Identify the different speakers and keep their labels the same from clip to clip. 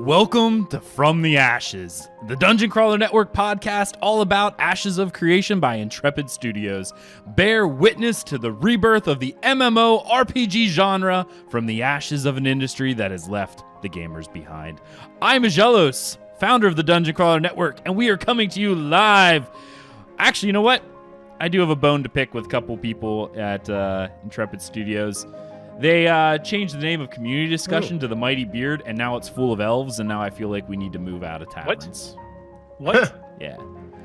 Speaker 1: Welcome to From the Ashes, the Dungeon Crawler Network podcast all about Ashes of Creation by Intrepid Studios. Bear witness to the rebirth of the MMORPG genre from the ashes of an industry that has left the gamers behind. I'm Aggelos, founder of the Dungeon Crawler Network, and we are coming to you live. Actually, you know what? I do have a bone to pick with a couple people at Intrepid Studios. They changed the name of Community Discussion to the Mighty Beard, and now it's full of elves, and now I feel like we need to move out of taverns.
Speaker 2: What?
Speaker 1: Yeah.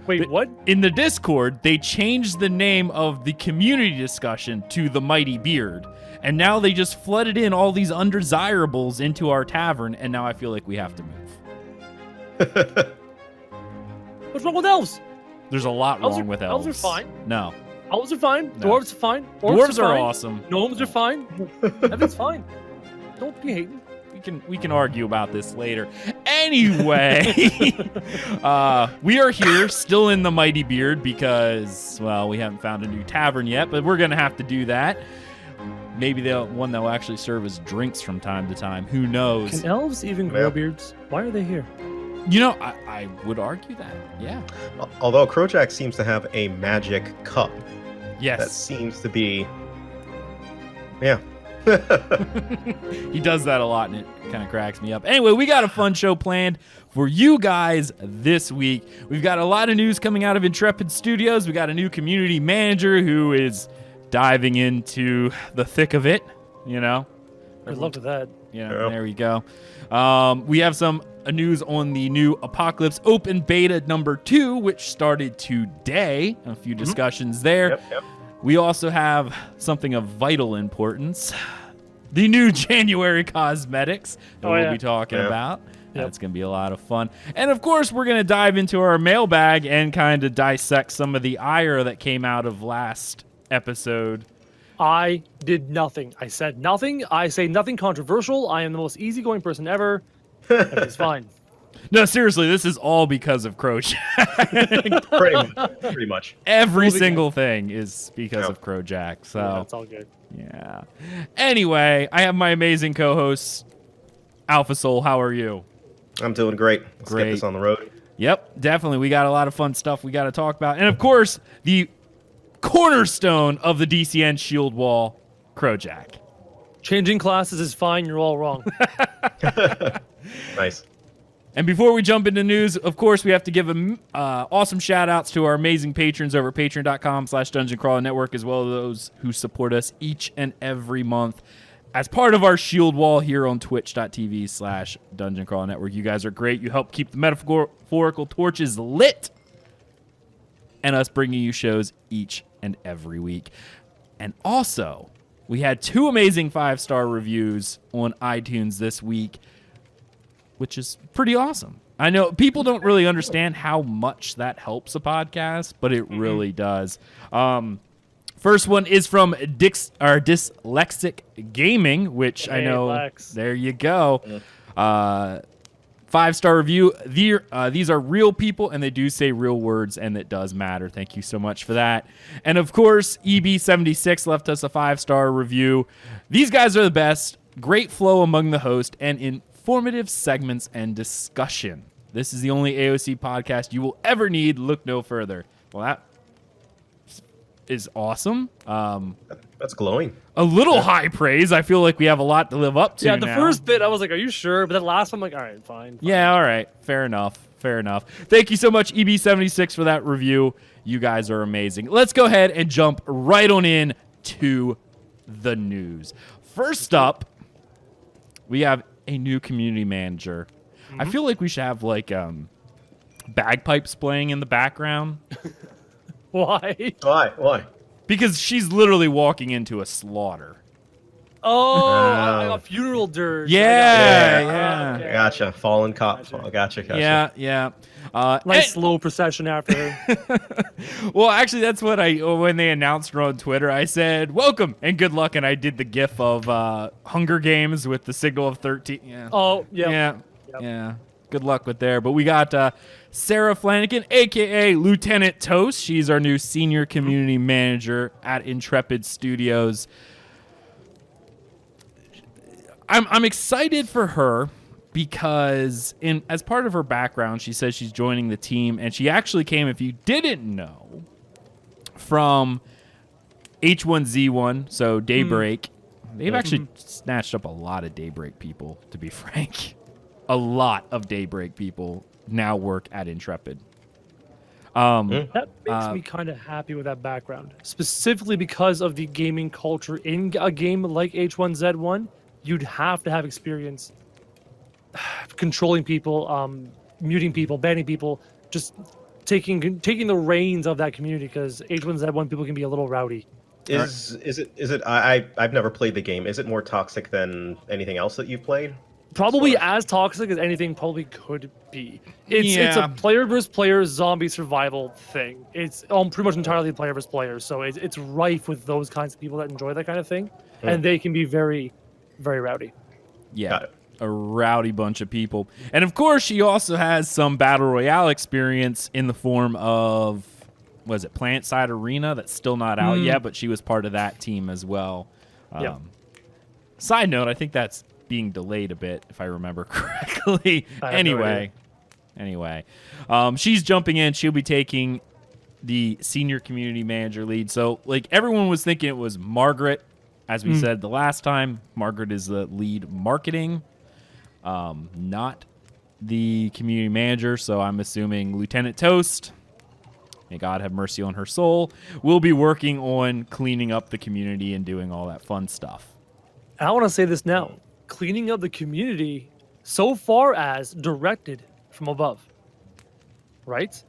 Speaker 2: Wait, what?
Speaker 1: In the Discord, they changed the name of the Community Discussion to the Mighty Beard, and now they just flooded in all these undesirables into our tavern, and now I feel like we have to move.
Speaker 2: What's wrong with elves?
Speaker 1: There's a lot wrong with elves.
Speaker 2: Elves are fine.
Speaker 1: No.
Speaker 2: Elves are fine.
Speaker 1: No.
Speaker 2: Dwarves are fine.
Speaker 1: Dwarves are
Speaker 2: fine.
Speaker 1: awesome.
Speaker 2: Gnomes are fine. Everything's fine. Don't be hating.
Speaker 1: We can argue about this later. Anyway, we are here still in the Mighty Beard because, well, we haven't found a new tavern yet, but we're going to have to do that. Maybe one that will actually serve as drinks from time to time. Who knows?
Speaker 2: Can elves even grow beards? Why are they here?
Speaker 1: You know, I would argue that, yeah.
Speaker 3: Although Krojack seems to have a magic cup.
Speaker 1: Yes.
Speaker 3: That seems to be... Yeah.
Speaker 1: He does that a lot, and it kind of cracks me up. Anyway, we got a fun show planned for you guys this week. We've got a lot of news coming out of Intrepid Studios. We got a new community manager who is diving into the thick of it, you know.
Speaker 2: Good luck with that.
Speaker 1: Yeah, there we go. We have some news on the new Apocalypse Open Beta number 2, which started today. A few discussions there.
Speaker 3: Yep.
Speaker 1: We also have something of vital importance. The new January cosmetics that we'll be talking about. That's going to be a lot of fun. And of course, we're going to dive into our mailbag and kind of dissect some of the ire that came out of last episode.
Speaker 2: I did nothing. I said nothing. I say nothing controversial. I am the most easygoing person ever. Everything's fine.
Speaker 1: No, seriously, this is all because of Krojack.
Speaker 3: Pretty much.
Speaker 1: Every single thing is because of Krojack. So
Speaker 2: yeah, it's all good.
Speaker 1: Yeah. Anyway, I have my amazing co-host, Alpha Soul. How are you?
Speaker 3: I'm doing great. Let's get this on the road.
Speaker 1: Yep, definitely. We got a lot of fun stuff we got to talk about. And of course, the cornerstone of the DCN shield wall, Krojack.
Speaker 2: Changing classes is fine. You're all wrong.
Speaker 3: Nice.
Speaker 1: And before we jump into news, of course, we have to give awesome shout-outs to our amazing patrons over at patreon.com/Dungeon Crawler Network, as well as those who support us each and every month as part of our shield wall here on twitch.tv/Dungeon Crawler Network. You guys are great. You help keep the metaphorical torches lit and us bringing you shows each and every week. And also, we had 2 amazing 5-star reviews on iTunes this week, which is pretty awesome. I know people don't really understand how much that helps a podcast, but it really does. First one is from Dyslexic Gaming, which I know.
Speaker 2: Lex.
Speaker 1: There you go. 5-star review. These are real people, and they do say real words, and it does matter. Thank you so much for that. And of course, EB76 left us a 5-star review. These guys are the best. Great flow among the host, and informative segments and discussion. This is the only AOC podcast you will ever need. Look no further. Well, that is awesome.
Speaker 3: That's glowing.
Speaker 1: A little high praise. I feel like we have a lot to live up to.
Speaker 2: Yeah, the
Speaker 1: now.
Speaker 2: first bit, I was like, are you sure? But that last one, I'm like, all right, fine.
Speaker 1: Yeah, all right. Fair enough. Thank you so much, EB76, for that review. You guys are amazing. Let's go ahead and jump right on in to the news. First up, we have a new community manager. I feel like we should have like bagpipes playing in the background.
Speaker 2: Why?
Speaker 3: Why?
Speaker 1: Because she's literally walking into a slaughter.
Speaker 2: Oh, a funeral dirge.
Speaker 1: Yeah.
Speaker 2: Okay.
Speaker 3: Gotcha. Fallen cop. Gotcha.
Speaker 1: Yeah.
Speaker 2: Nice slow procession after her.
Speaker 1: Well, actually, that's what when they announced her on Twitter, I said, welcome and good luck. And I did the gif of Hunger Games with the signal of 13. Yeah.
Speaker 2: Oh, yeah.
Speaker 1: Yeah. Good luck with there. But we got Sarah Flanagan, a.k.a. Lieutenant Toast. She's our new senior community manager at Intrepid Studios. I'm excited for her because as part of her background, she says she's joining the team, and she actually came, if you didn't know, from H1Z1, so Daybreak. They've actually snatched up a lot of Daybreak people, to be frank. A lot of Daybreak people now work at Intrepid.
Speaker 2: That makes me kind of happy with that background, specifically because of the gaming culture in a game like H1Z1. You'd have to have experience controlling people, muting people, banning people, just taking the reins of that community, because H1Z1 people can be a little rowdy.
Speaker 3: Is it? I've never played the game. Is it more toxic than anything else that you've played?
Speaker 2: Probably
Speaker 3: Sort of.
Speaker 2: as toxic as anything probably could be. It's a player versus player zombie survival thing. It's pretty much entirely player versus player, so it's rife with those kinds of people that enjoy that kind of thing, and they can be very, very rowdy.
Speaker 1: Yeah, a rowdy bunch of people. And of course, she also has some Battle Royale experience in the form of, was it Planetside Arena? That's still not out yet, but she was part of that team as well. Side note, I think that's being delayed a bit, if I remember correctly. Anyway, she's jumping in. She'll be taking the senior community manager lead. So, like, everyone was thinking it was Margaret. As we said the last time, Margaret is the lead marketing, not the community manager. So I'm assuming Lieutenant Toast, may God have mercy on her soul, will be working on cleaning up the community and doing all that fun stuff.
Speaker 2: I want to say this now. Cleaning up the community so far as directed from above. Right?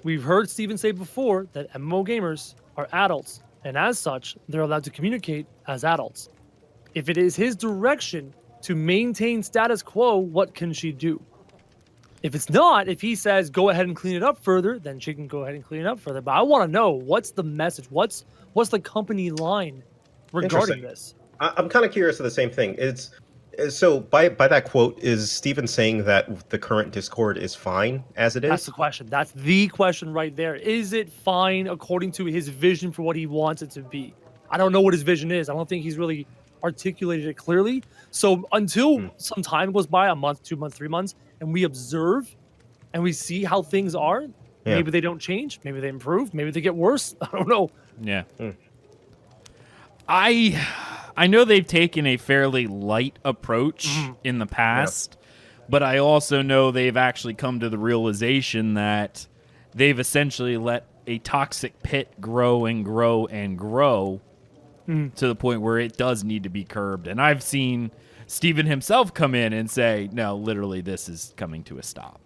Speaker 2: We've heard Steven say before that MMO gamers are adults, and as such, they're allowed to communicate as adults. If it is his direction to maintain status quo, what can she do? If it's not, if he says go ahead and clean it up further, then she can go ahead and clean it up further. But I want to know, what's the message? What's the company line regarding this?
Speaker 3: I'm kind of curious of the same thing. So by that quote, is Steven saying that the current Discord is fine as it is?
Speaker 2: That's the question. That's the question right there. Is it fine according to his vision for what he wants it to be? I don't know what his vision is. I don't think he's really articulated it clearly. So until some time goes by, a month, 2 months, 3 months, and we observe and we see how things are, maybe they don't change, maybe they improve, maybe they get worse. I don't know.
Speaker 1: Yeah. I know they've taken a fairly light approach in the past, but I also know they've actually come to the realization that they've essentially let a toxic pit grow and grow and grow to the point where it does need to be curbed. And I've seen Steven himself come in and say, no, literally, this is coming to a stop.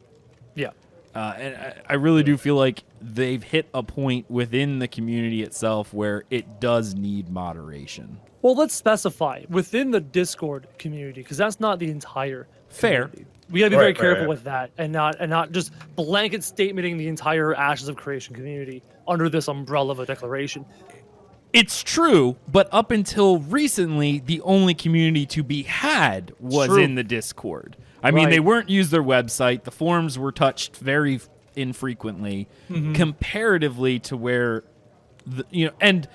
Speaker 2: Yeah.
Speaker 1: And I really do feel like they've hit a point within the community itself where it does need moderation.
Speaker 2: Well, let's specify within the Discord community, because that's not the entire
Speaker 1: Fair.
Speaker 2: community. We gotta be very careful with that, and not just blanket statementing the entire Ashes of Creation community under this umbrella of a declaration.
Speaker 1: It's true, but up until recently, the only community to be had was in the Discord. I mean, they weren't used their website. The forums were touched very infrequently, comparatively to where, and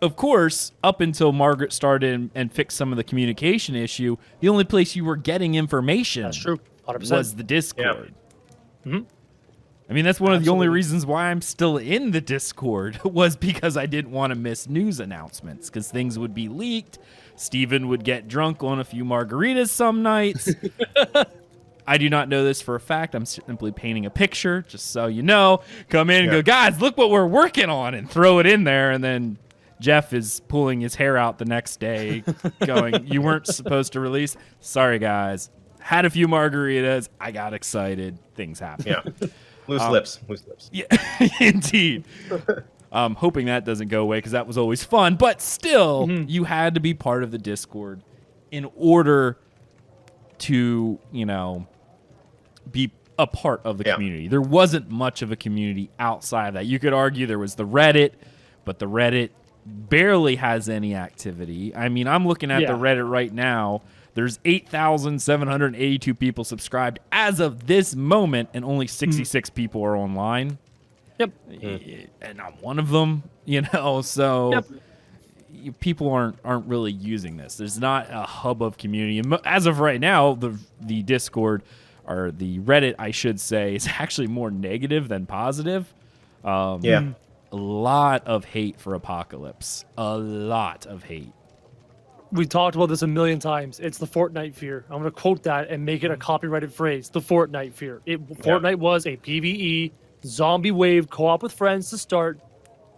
Speaker 1: of course, up until Margaret started and fixed some of the communication issue, the only place you were getting information
Speaker 2: That's true. 100%.
Speaker 1: was the Discord.
Speaker 2: Yeah.
Speaker 1: I mean, that's one of the only reasons why I'm still in the Discord was because I didn't want to miss news announcements because things would be leaked. Steven would get drunk on a few margaritas some nights. I do not know this for a fact. I'm simply painting a picture, just so you know. Come in and go, guys, look what we're working on, and throw it in there. And then Jeff is pulling his hair out the next day going, you weren't supposed to release. Sorry, guys. Had a few margaritas. I got excited. Things happen.
Speaker 3: Yeah. Loose lips.
Speaker 1: Yeah, indeed. Hoping that doesn't go away because that was always fun. But still, you had to be part of the Discord in order to, be a part of the community. There wasn't much of a community outside of that. You could argue there was the Reddit, but the Reddit barely has any activity. I mean, I'm looking at the Reddit right now. There's 8,782 people subscribed as of this moment, and only 66 people are online.
Speaker 2: Yep.
Speaker 1: And I'm one of them, so people aren't really using this. There's not a hub of community. And as of right now, the Discord or the Reddit, I should say, is actually more negative than positive.
Speaker 3: Yeah.
Speaker 1: A lot of hate for Apocalypse. A lot of hate.
Speaker 2: We talked about this a million times. It's the Fortnite fear. I'm going to quote that and make it a copyrighted phrase. The Fortnite fear. Fortnite was a PvE zombie wave co-op with friends to start,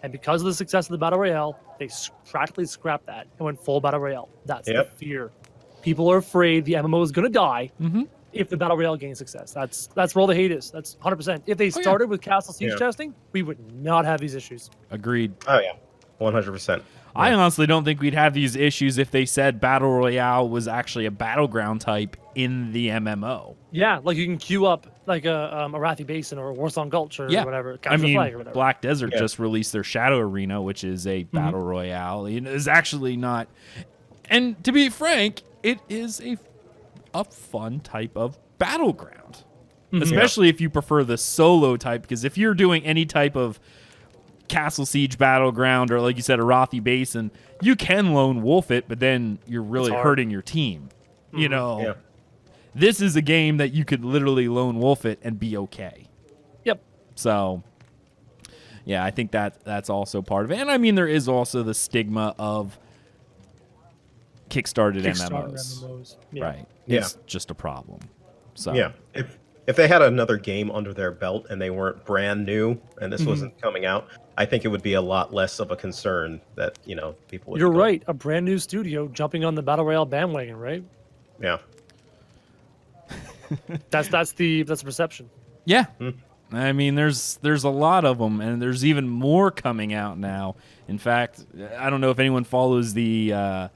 Speaker 2: and because of the success of the Battle Royale, they practically scrapped that and went full Battle Royale. That's the fear. People are afraid the MMO is going to die if the Battle Royale gains success. That's where all the hate is. That's 100%. If they started with Castle Siege testing, we would not have these issues.
Speaker 1: Agreed.
Speaker 3: Oh, yeah. 100%.
Speaker 1: I honestly don't think we'd have these issues if they said Battle Royale was actually a battleground type in the MMO.
Speaker 2: Yeah, like you can queue up like a Arathi Basin or a Warsong Gulch or whatever.
Speaker 1: I mean,
Speaker 2: Flag or whatever.
Speaker 1: Black Desert just released their Shadow Arena, which is a Battle Royale. It's actually not... And to be frank, it is a fun type of battleground. Especially if you prefer the solo type, because if you're doing any type of Castle Siege battleground or like you said Arathi Basin, you can lone wolf it, but then you're really hurting your team. You know, this is a game that you could literally lone wolf it and be okay.
Speaker 2: Yep.
Speaker 1: So yeah, I think that's also part of it. And I mean, there is also the stigma of kickstarted MMOs.
Speaker 2: Yeah.
Speaker 1: Right. It's just a problem. So
Speaker 3: yeah, if they had another game under their belt and they weren't brand new and this wasn't coming out, I think it would be a lot less of a concern that, you know, people would.
Speaker 2: You're right. A brand new studio jumping on the Battle Royale bandwagon, right?
Speaker 3: Yeah.
Speaker 2: That's the perception.
Speaker 1: Yeah. I mean, there's a lot of them, and there's even more coming out now. In fact, I don't know if anyone follows the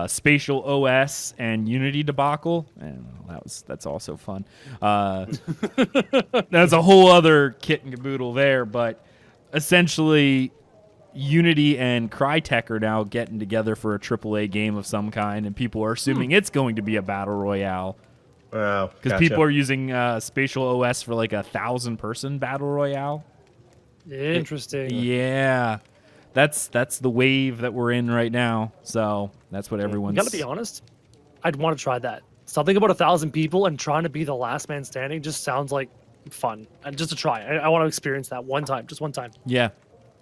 Speaker 1: Spatial OS and Unity debacle. And that's also fun. That's a whole other kit and caboodle there, but essentially Unity and Crytek are now getting together for a AAA game of some kind, and people are assuming it's going to be a battle royale.
Speaker 3: Wow.
Speaker 1: Because people are using Spatial OS for like 1,000-person battle royale.
Speaker 2: Interesting.
Speaker 1: Yeah. That's the wave that we're in right now. So that's what everyone's...
Speaker 2: You gotta be honest, I'd want to try that. Something about 1,000 people and trying to be the last man standing just sounds like fun. And just to try. I want to experience that just one time.
Speaker 1: Yeah.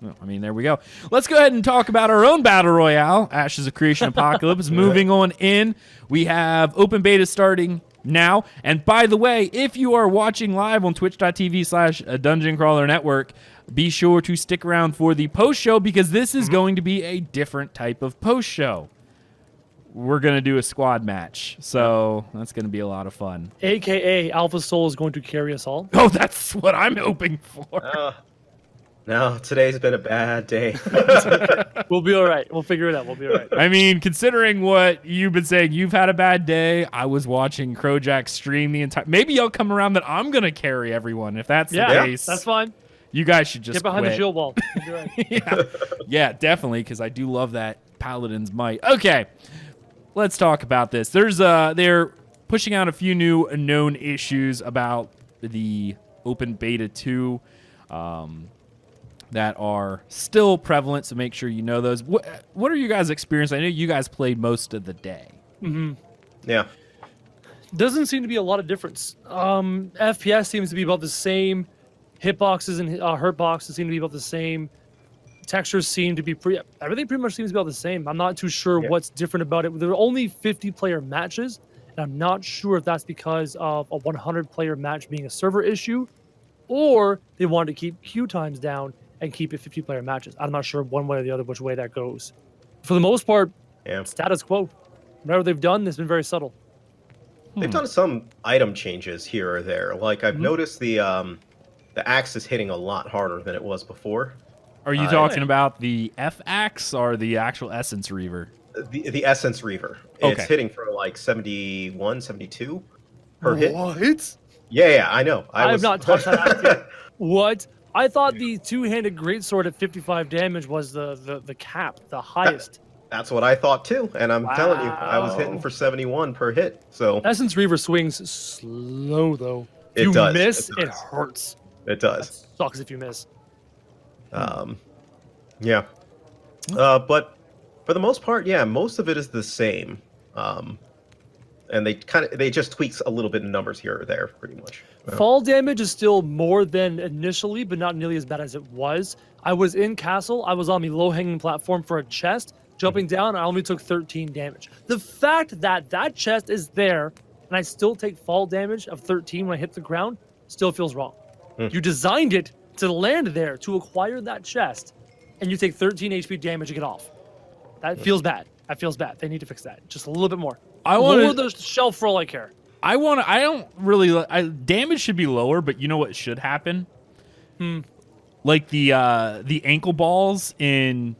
Speaker 1: Well, I mean, there we go. Let's go ahead and talk about our own battle royale, Ashes of Creation Apocalypse. Moving on in, we have open beta starting now. And by the way, if you are watching live on twitch.tv/Dungeon Crawler Network, be sure to stick around for the post show, because this is going to be a different type of post show. We're going to do a squad match, so that's going to be a lot of fun.
Speaker 2: AKA Alpha Soul is going to carry us all.
Speaker 1: Oh, that's what I'm hoping for.
Speaker 3: No, today's been a bad day.
Speaker 2: We'll be all right. We'll figure it out. We'll be all right.
Speaker 1: I mean, considering what you've been saying, you've had a bad day. I was watching Crojack stream the entire... Maybe I'll come around that I'm going to carry everyone, if that's the case.
Speaker 2: That's fine.
Speaker 1: You guys should just
Speaker 2: get behind
Speaker 1: quit.
Speaker 2: the shield wall. You'll be right.
Speaker 1: Yeah, definitely, because I do love that Paladin's Might. Okay, let's talk about this. They're pushing out a few new known issues about the Open Beta 2 that are still prevalent, so make sure you know those. What are you guys' experience? I know you guys played most of the day.
Speaker 3: Yeah.
Speaker 2: Doesn't seem to be a lot of difference. FPS seems to be about the same. Hitboxes and hurt boxes seem to be about the same. Textures seem to be everything pretty much seems to be about the same. I'm not too sure what's different about it. There are only 50-player matches, and I'm not sure if that's because of a 100-player match being a server issue, or they wanted to keep queue times down and keep it 50-player matches. I'm not sure one way or the other which way that goes. For the most part, status quo. Whatever they've done has been very subtle.
Speaker 3: They've done some item changes here or there. Like I've noticed the axe is hitting a lot harder than it was before.
Speaker 1: Are you talking about the F-Axe or the actual Essence Reaver?
Speaker 3: The Essence Reaver.
Speaker 1: Okay.
Speaker 3: It's hitting for like 71, 72 per hit.
Speaker 2: What?
Speaker 3: Yeah, I know.
Speaker 2: I have not touched that axe yet. What? I thought the two-handed greatsword at 55 damage was the cap, the highest.
Speaker 3: That's what I thought too, and I'm telling you, I was hitting for 71 per hit. So
Speaker 2: Essence Reaver swings slow though.
Speaker 3: It
Speaker 2: you
Speaker 3: does.
Speaker 2: miss,
Speaker 3: It
Speaker 2: it
Speaker 3: does.
Speaker 2: hurts.
Speaker 3: It does.
Speaker 2: Sucks if you miss.
Speaker 3: Yeah. But For the most part, yeah, most of it is the same. And they just tweaks a little bit in numbers here or there, pretty much. Yeah.
Speaker 2: Fall damage is still more than initially, but not nearly as bad as it was. I was in castle. I was on the low-hanging platform for a chest. Jumping down, I only took 13 damage. The fact that that chest is there and I still take fall damage of 13 when I hit the ground still feels wrong. You designed it to land there to acquire that chest, and you take 13 HP damage to get off. That feels bad. That feels bad. They need to fix that just a little bit more. Lower the shelf for all I care.
Speaker 1: I don't really. Damage should be lower, but you know what should happen? Like the ankle balls in.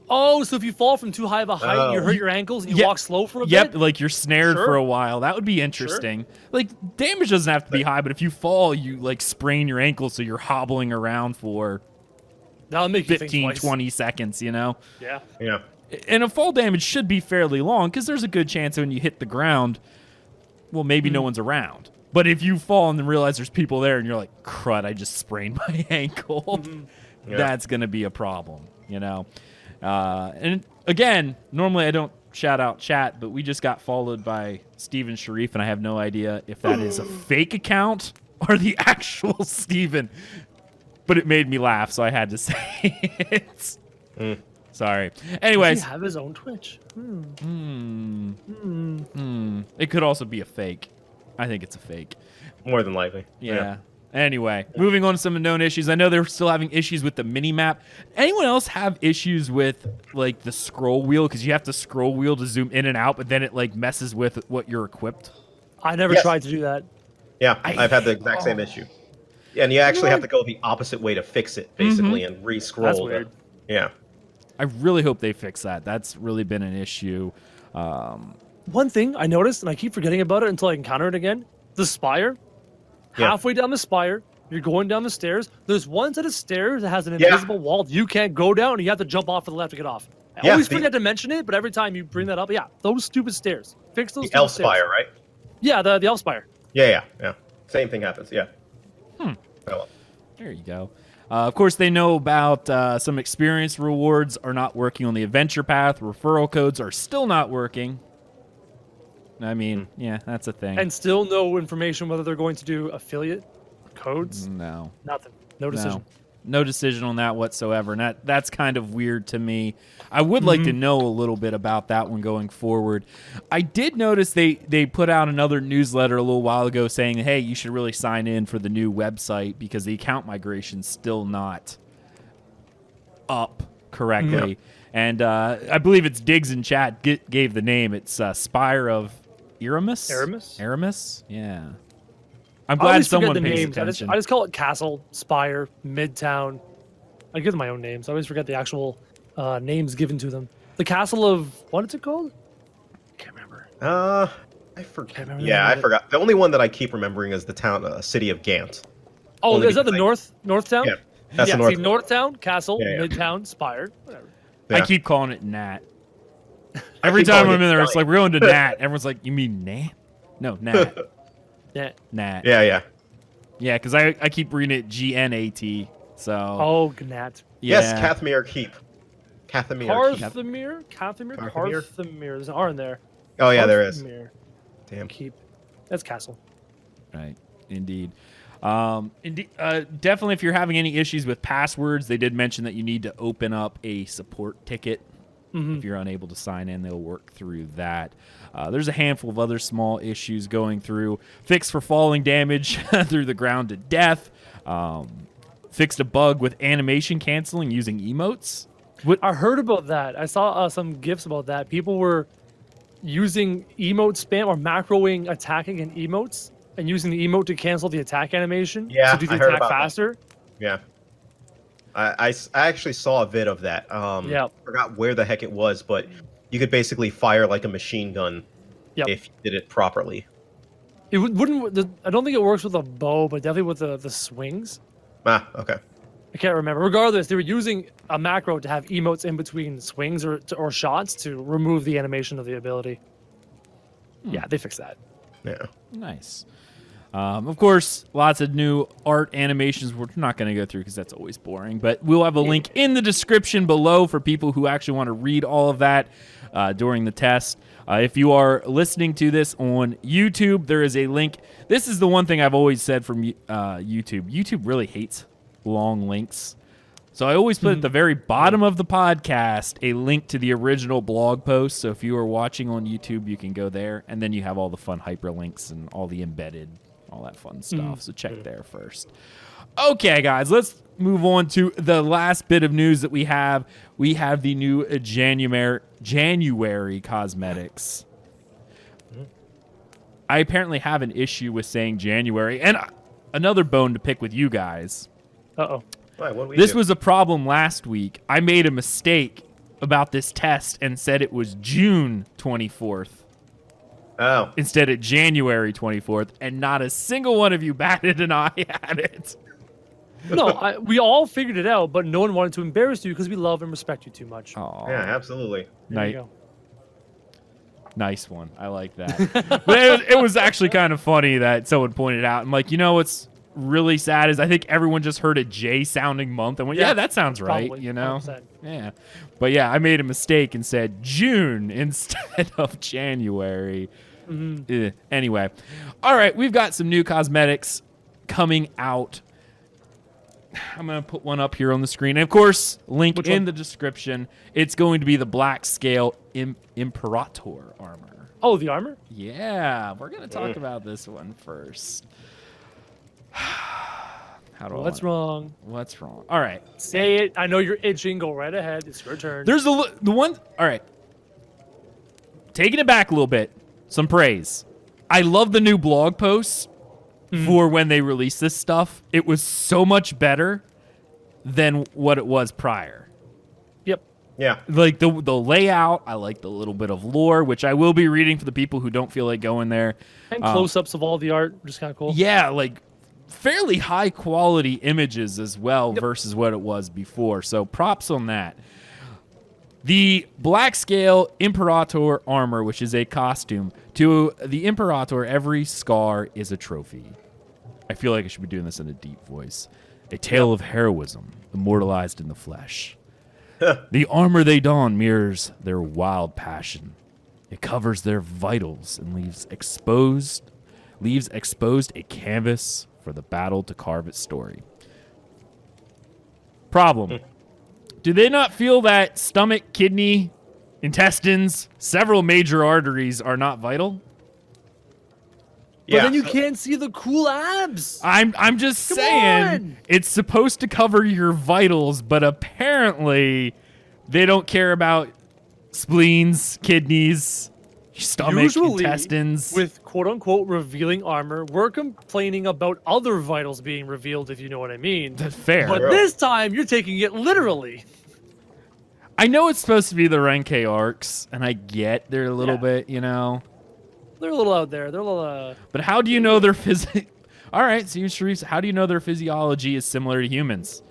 Speaker 2: Oh, so if you fall from too high of a height, you hurt your ankles and you walk slow for a bit?
Speaker 1: Yep, like you're snared for a while. That would be interesting. Sure. Like, damage doesn't have to be high, but if you fall, you, like, sprain your ankle so you're hobbling around for
Speaker 2: that'll make you
Speaker 1: 15, 20 seconds, you know?
Speaker 2: Yeah.
Speaker 3: Yeah.
Speaker 1: And a fall damage should be fairly long, because there's a good chance when you hit the ground, well, maybe no one's around. But if you fall and then realize there's people there and you're like, crud, I just sprained my ankle, that's going to be a problem, you know? And again, normally I don't shout out chat, but we just got followed by Steven Sharif, and I have no idea if that is a fake account or the actual Steven. But it made me laugh, so I had to say it. Sorry. Anyways.
Speaker 2: Does he have his own Twitch?
Speaker 1: It could also be a fake. I think it's a fake.
Speaker 3: More than likely.
Speaker 1: Yeah. Anyway, moving on to some known issues. I know they're still having issues with the mini-map. Anyone else have issues with, like, the scroll wheel? Because you have to scroll wheel to zoom in and out, but then it, like, messes with what you're equipped.
Speaker 2: I never tried to do that.
Speaker 3: Yeah, I've had the exact same issue. And you actually have to go the opposite way to fix it, basically, and re-scroll.
Speaker 2: That's weird.
Speaker 3: Yeah.
Speaker 1: I really hope they fix that. That's really been an issue.
Speaker 2: One thing I noticed, and I keep forgetting about it until I encounter it again, the spire. Halfway down the spire, you're going down the stairs. There's one set of stairs that has an invisible wall you can't go down, and you have to jump off to the left to get off. I always forget to mention it, but every time you bring that up, those stupid stairs. Fix those. The
Speaker 3: elf spire, right?
Speaker 2: Yeah, the elf spire.
Speaker 3: Yeah. Same thing happens. Yeah. Well.
Speaker 1: There you go. Of course, they know about some experience rewards are not working on the adventure path. Referral codes are still not working. I mean, yeah, that's a thing.
Speaker 2: And still no information whether they're going to do affiliate codes.
Speaker 1: No.
Speaker 2: Nothing. No decision.
Speaker 1: No decision on that whatsoever. And that's kind of weird to me. I would like to know a little bit about that one going forward. I did notice they put out another newsletter a little while ago saying, hey, you should really sign in for the new website because the account migration's still not up correctly.
Speaker 3: Yeah.
Speaker 1: And I believe it's Diggs in chat gave the name. It's Spire of Aramis? Aramis? Yeah. I'm glad someone pays attention.
Speaker 2: I just call it Castle, Spire, Midtown. I give them my own names. I always forget the actual names given to them. The Castle of... What is it called? I can't remember.
Speaker 3: I forget. I forgot. The only one that I keep remembering is the city of Gant.
Speaker 2: Oh, is that the Northtown?
Speaker 3: Yeah, that's the
Speaker 2: North. Northtown, Castle, Midtown, Spire, whatever.
Speaker 1: Yeah. I keep calling it Nat. Every time I'm in there, it's like, we're going to Nat. Everyone's like, you mean Nat? No, Nat. Nat.
Speaker 3: Yeah,
Speaker 1: because I keep reading it Gnat. So.
Speaker 2: Oh, Gnat.
Speaker 1: Yeah.
Speaker 3: Yes, Cathmere Keep.
Speaker 2: Carthamere? There's an R in there.
Speaker 3: Oh, yeah, there is. Damn.
Speaker 2: Keep. That's Castle.
Speaker 1: Right. Indeed. Definitely, if you're having any issues with passwords, they did mention that you need to open up a support ticket. If you're unable to sign in, they'll work through that. There's a handful of other small issues going through. Fix for falling damage through the ground to death. Fixed a bug with animation canceling using emotes.
Speaker 2: I heard about that. I saw some GIFs about that. People were using emote spam or macroing attacking in emotes and using the emote to cancel the attack animation to do the attack faster.
Speaker 3: That. Yeah. I actually saw a vid of that. Forgot where the heck it was, but you could basically fire like a machine gun if you did it properly.
Speaker 2: It wouldn't. I don't think it works with a bow, but definitely with the swings.
Speaker 3: Okay.
Speaker 2: I can't remember. Regardless, they were using a macro to have emotes in between swings or shots to remove the animation of the ability. Yeah, they fixed that.
Speaker 3: Yeah.
Speaker 1: Nice. Of course, lots of new art animations we're not going to go through because that's always boring, but we'll have a link in the description below for people who actually want to read all of that during the test. If you are listening to this on YouTube, there is a link. This is the one thing I've always said from YouTube. YouTube really hates long links. So I always put at the very bottom of the podcast a link to the original blog post. So if you are watching on YouTube, you can go there, and then you have all the fun hyperlinks and all the embedded, all that fun stuff. So check there first. Okay, guys, let's move on to the last bit of news that we have. We have the new January cosmetics. I apparently have an issue with saying January, and another bone to pick with you guys.
Speaker 2: Uh-oh.
Speaker 1: This was a problem last week. I made a mistake about this test and said it was June 24th.
Speaker 3: Oh.
Speaker 1: Instead of January 24th, and not a single one of you batted an eye at it.
Speaker 2: No, we all figured it out, but no one wanted to embarrass you because we love and respect you too much.
Speaker 1: Aww.
Speaker 3: Yeah, absolutely.
Speaker 2: There you go.
Speaker 1: Nice one. I like that. But it was actually kind of funny that someone pointed out. I'm like, you know what's really sad is I think everyone just heard a J sounding month and went, yeah, that sounds right,
Speaker 2: probably,
Speaker 1: you know?
Speaker 2: 100%.
Speaker 1: Yeah. But yeah, I made a mistake and said June instead of January. Anyway. All right, we've got some new cosmetics coming out. I'm going to put one up here on the screen. And of course, link in the description. It's going to be the Black Scale Imperator armor.
Speaker 2: Oh, the armor?
Speaker 1: Yeah, we're going to talk about this one first.
Speaker 2: What's wrong?
Speaker 1: What's wrong? All right.
Speaker 2: Say it. I know you're itching. Go right ahead. It's your turn.
Speaker 1: There's the one. All right. Taking it back a little bit. Some praise. I love the new blog posts for when they released this stuff. It was so much better than what it was prior.
Speaker 2: Yep.
Speaker 3: Yeah.
Speaker 1: Like the layout. I like the little bit of lore, which I will be reading for the people who don't feel like going there.
Speaker 2: And close-ups of all the art, which is kind of cool.
Speaker 1: Yeah, like fairly high quality images as well versus what it was before. So props on that. The Black Scale Imperator armor, which is a costume. To the Imperator, every scar is a trophy. I feel like I should be doing this in a deep voice. A tale of heroism, immortalized in the flesh. The armor they don mirrors their wild passion. It covers their vitals and leaves exposed a canvas for the battle to carve its story. Problem. Do they not feel that stomach, kidney, intestines, several major arteries are not vital?
Speaker 2: But then you can't see the cool abs.
Speaker 1: I'm just saying it's supposed to cover your vitals, but apparently they don't care about spleens, kidneys, stomach, intestines.
Speaker 2: With quote-unquote revealing armor, we're complaining about other vitals being revealed, if you know what I mean.
Speaker 1: That's fair.
Speaker 2: But this time, you're taking it literally.
Speaker 1: I know it's supposed to be the Renke arcs, and I get they're a little bit, you know.
Speaker 2: They're a little out there. They're a little...
Speaker 1: But how do you know their All right, so Sharice, how do you know their physiology is similar to humans?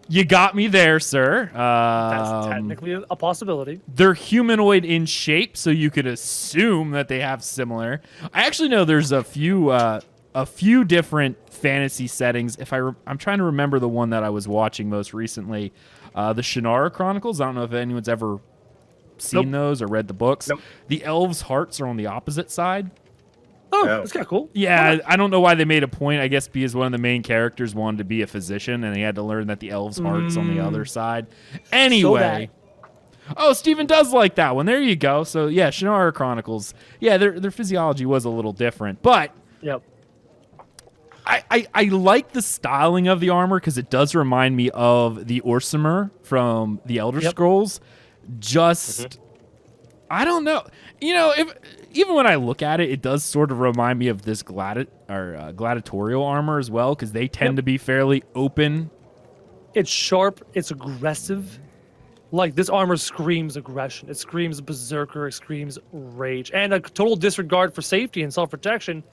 Speaker 1: You got me there, sir.
Speaker 2: That's technically a possibility.
Speaker 1: They're humanoid in shape, so you could assume that they have similar. I actually know there's a few different fantasy settings. I'm trying to remember the one that I was watching most recently, the Shannara Chronicles. I don't know if anyone's ever seen those or read the books. The elves' hearts are on the opposite side.
Speaker 2: Oh, that's kind of cool.
Speaker 1: Yeah, I don't know why they made a point. I guess because one of the main characters wanted to be a physician, and he had to learn that the elves' heart's on the other side. Anyway. Oh, Steven does like that one. There you go. So, yeah, Shannara Chronicles. Yeah, their physiology was a little different. But I like the styling of the armor because it does remind me of the Orsimer from the Elder Scrolls. I don't know. You know, even when I look at it, it does sort of remind me of this gladiatorial armor as well, because they tend to be fairly open.
Speaker 2: It's sharp. It's aggressive. Like, this armor screams aggression. It screams berserker. It screams rage. And a total disregard for safety and self-protection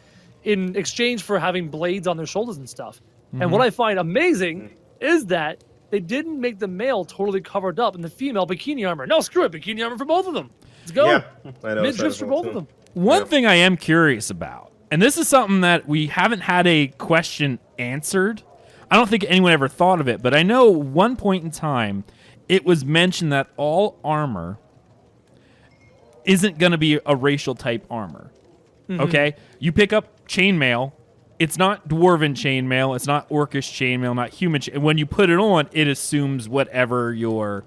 Speaker 2: in exchange for having blades on their shoulders and stuff. And what I find amazing is that they didn't make the male totally covered up in the female bikini armor. No, screw it. Bikini armor for both of them. Let's go.
Speaker 3: Yeah, I know.
Speaker 2: Mid-drifts for both of them.
Speaker 1: One thing I am curious about, And this is something that we haven't had a question answered. I don't think anyone ever thought of it, but I know one point in time it was mentioned that all armor isn't going to be a racial type armor. Mm-hmm. Okay? You pick up chainmail. It's not dwarven chainmail. It's not orcish chainmail, not human chainmail. When you put it on, it assumes whatever your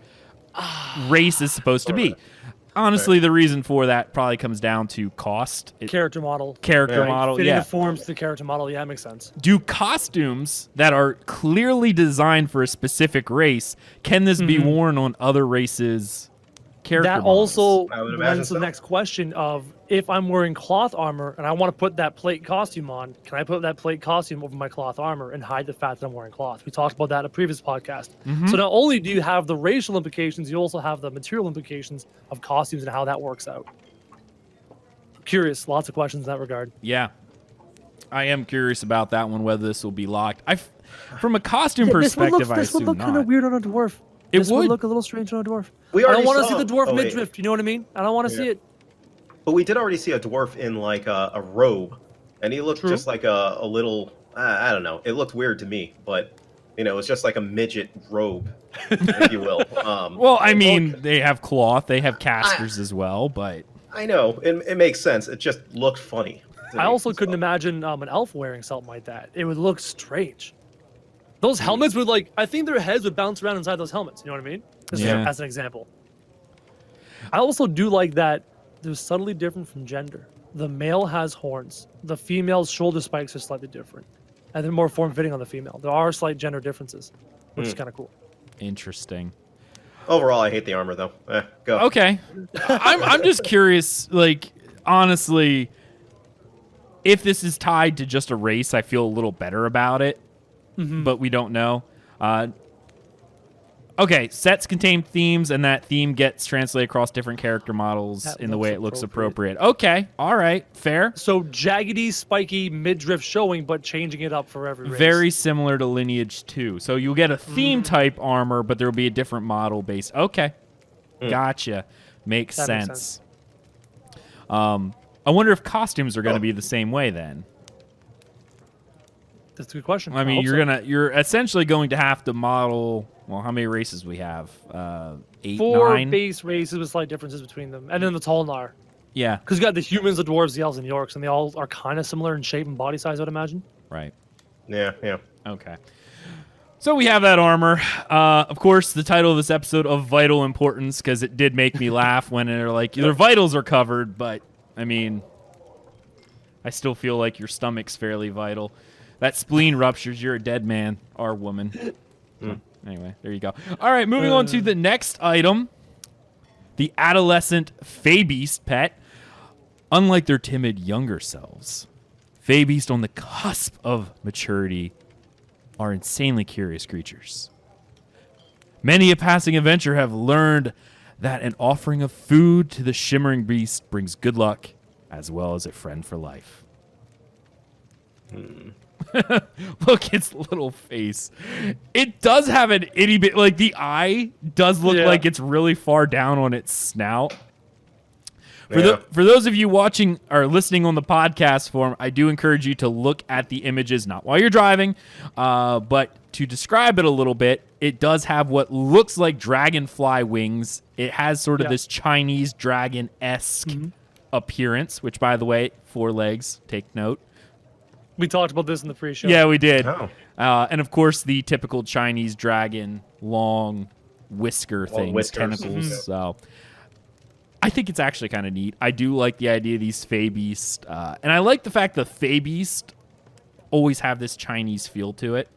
Speaker 1: race is supposed to be. Honestly, the reason for that probably comes down to cost.
Speaker 2: Character model.
Speaker 1: Fitting
Speaker 2: the forms to the character model, yeah, makes sense.
Speaker 1: Do costumes that are clearly designed for a specific race, can this be worn on other races' character
Speaker 2: That
Speaker 1: models?
Speaker 2: also lends to the next question of, if I'm wearing cloth armor and I want to put that plate costume on, can I put that plate costume over my cloth armor and hide the fact that I'm wearing cloth? We talked about that in a previous podcast. So not only do you have the racial implications, you also have the material implications of costumes and how that works out. Curious, lots of questions in that regard.
Speaker 1: Yeah. I am curious about that one, whether this will be locked. From a costume perspective, I assume
Speaker 2: this would look
Speaker 1: not.
Speaker 2: kind of weird on a dwarf. This would look a little strange on a dwarf. I don't want to see the dwarf midriff, you know what I mean? I don't want to see it.
Speaker 3: But we did already see a dwarf in like a robe, and he looked just like a little, I don't know. It looked weird to me, but it was just like a midget robe, if you will.
Speaker 1: Well, I mean, they have cloth, they have casters as well, but...
Speaker 3: I know, it makes sense. It just looked funny.
Speaker 2: I also couldn't imagine an elf wearing something like that. It would look strange. Those helmets would I think their heads would bounce around inside those helmets, you know what I mean? As an example. I also do like that they're subtly different from gender. The male has horns. The female's shoulder spikes are slightly different. And they're more form-fitting on the female. There are slight gender differences, which is kind of cool.
Speaker 1: Interesting.
Speaker 3: Overall, I hate the armor, though. Go.
Speaker 1: Okay. I'm just curious, honestly, if this is tied to just a race, I feel a little better about it. But we don't know. Okay, sets contain themes, and that theme gets translated across different character models in the way it looks appropriate. Okay, all right, fair.
Speaker 2: So jaggedy, spiky, midriff showing, but changing it up for every race.
Speaker 1: Very similar to Lineage 2. So you'll get a theme type armor, but there will be a different model base. Okay, gotcha. Makes sense. I wonder if costumes are going to be the same way then.
Speaker 2: That's a good question.
Speaker 1: I mean, you're essentially going to have to model. Well, how many races we have? 8,
Speaker 2: 4
Speaker 1: 9?
Speaker 2: base races with slight differences between them, and then the Tolnar.
Speaker 1: Yeah,
Speaker 2: because you got the humans, the dwarves, the elves, and the orcs, and they all are kind of similar in shape and body size, I would imagine.
Speaker 1: Right.
Speaker 3: Yeah.
Speaker 1: Okay. So we have that armor. Of course, the title of this episode of vital importance, because it did make me laugh when they're like, their vitals are covered, but I mean, I still feel like your stomach's fairly vital. That spleen ruptures, you're a dead man or woman. Anyway, there you go. All right, moving on to the next item. The adolescent Feybeast pet. Unlike their timid younger selves, Feybeast on the cusp of maturity are insanely curious creatures. Many a passing adventurer have learned that an offering of food to the shimmering beast brings good luck as well as a friend for life. Look, its little face. It does have an itty bit, the eye does look like it's really far down on its snout. For those of you watching or listening on the podcast form, I do encourage you to look at the images, not while you're driving, but to describe it a little bit. It does have what looks like dragonfly wings. It has sort of this Chinese dragon-esque appearance, which, by the way, 4 legs, take note.
Speaker 2: We talked about this in the pre-show.
Speaker 1: Yeah, we did.
Speaker 3: Oh.
Speaker 1: And, of course, the typical Chinese dragon, long whisker things, tentacles. So I think it's actually kind of neat. I do like the idea of these Feybeast. And I like the fact the Feybeast always have this Chinese feel to it.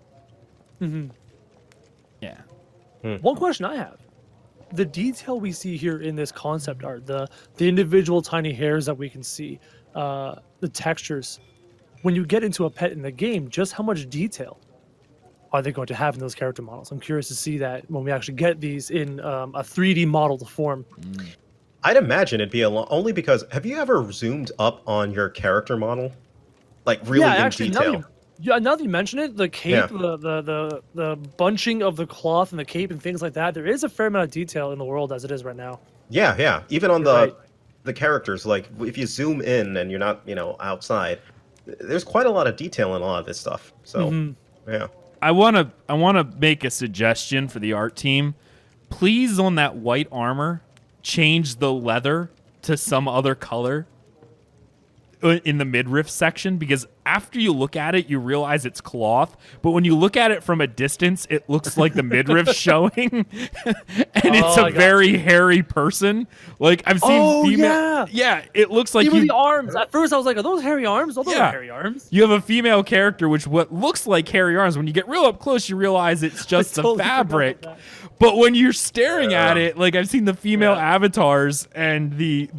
Speaker 1: Yeah.
Speaker 2: One question I have. The detail we see here in this concept art, the individual tiny hairs that we can see, the textures, when you get into a pet in the game, just how much detail are they going to have in those character models? I'm curious to see that when we actually get these in a 3D model form.
Speaker 3: I'd imagine it'd be only because, have you ever zoomed up on your character model? Really in detail?
Speaker 2: Now that you mention it, the cape, the bunching of the cloth and the cape and things like that, there is a fair amount of detail in the world as it is right now.
Speaker 3: Yeah. Even on the characters, if you zoom in and you're not, outside, there's quite a lot of detail in a lot of this stuff. So yeah.
Speaker 1: I wanna make a suggestion for the art team. Please, on that white armor, change the leather to some other color in the midriff section, because after you look at it, you realize it's cloth, but when you look at it from a distance, it looks like the midriff showing, and it's a very hairy person. Like, I've seen female. Yeah, it looks like
Speaker 2: even the arms. At first, I was like, "Are those hairy arms? Those are hairy arms."
Speaker 1: You have a female character, which what looks like hairy arms. When you get real up close, you realize it's just the fabric. But when you're staring at it, like, I've seen the female avatars and the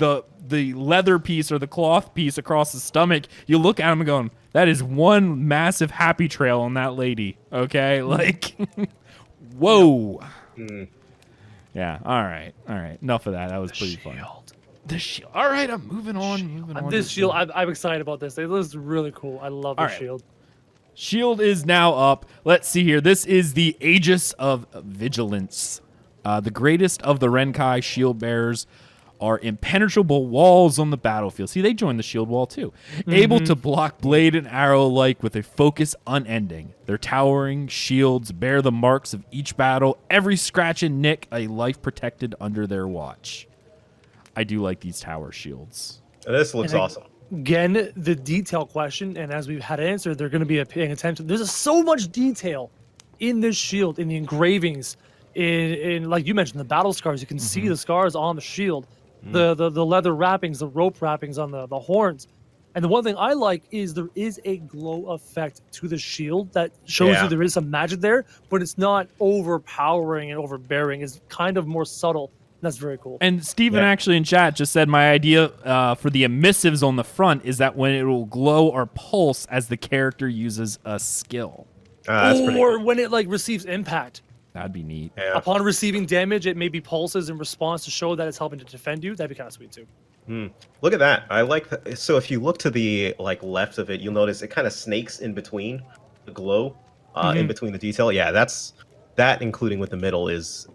Speaker 1: leather piece or the cloth piece across the stomach, you look at them and going, that is one massive happy trail on that lady. Okay? Like, whoa. Yeah, all right. Enough of that. That was pretty fun. The shield. All right, I'm moving on.
Speaker 2: This shield, I'm excited about this. It looks really cool. I love this shield.
Speaker 1: Shield is now up. Let's see here. This is the Aegis of Vigilance. The greatest of the Renkai shield bearers are impenetrable walls on the battlefield. See, they joined the shield wall too. Able to block blade and arrow alike with a focus unending. Their towering shields bear the marks of each battle. Every scratch and nick, a life protected under their watch. I do like these tower shields.
Speaker 3: This looks awesome.
Speaker 2: Again, the detail question, and as we've had answered, they're going to be paying attention. There's so much detail in this shield, in the engravings, in like you mentioned, the battle scars. You can see the scars on the shield. The leather wrappings, the rope wrappings on the horns. And the one thing I like is there is a glow effect to the shield that shows you there is some magic there, but it's not overpowering and overbearing. It's kind of more subtle. That's very cool.
Speaker 1: And Steven actually in chat just said my idea for the emissives on the front is that when it will glow or pulse as the character uses a skill.
Speaker 2: Or when it like receives impact.
Speaker 1: That'd be neat.
Speaker 3: Yeah.
Speaker 2: Upon receiving damage, it maybe pulses in response to show that it's helping to defend you. That'd be kind of sweet too.
Speaker 3: Look at that. I like that. So if you look to the like left of it, you'll notice it kind of snakes in between the glow, in between the detail. Yeah, that including with the middle is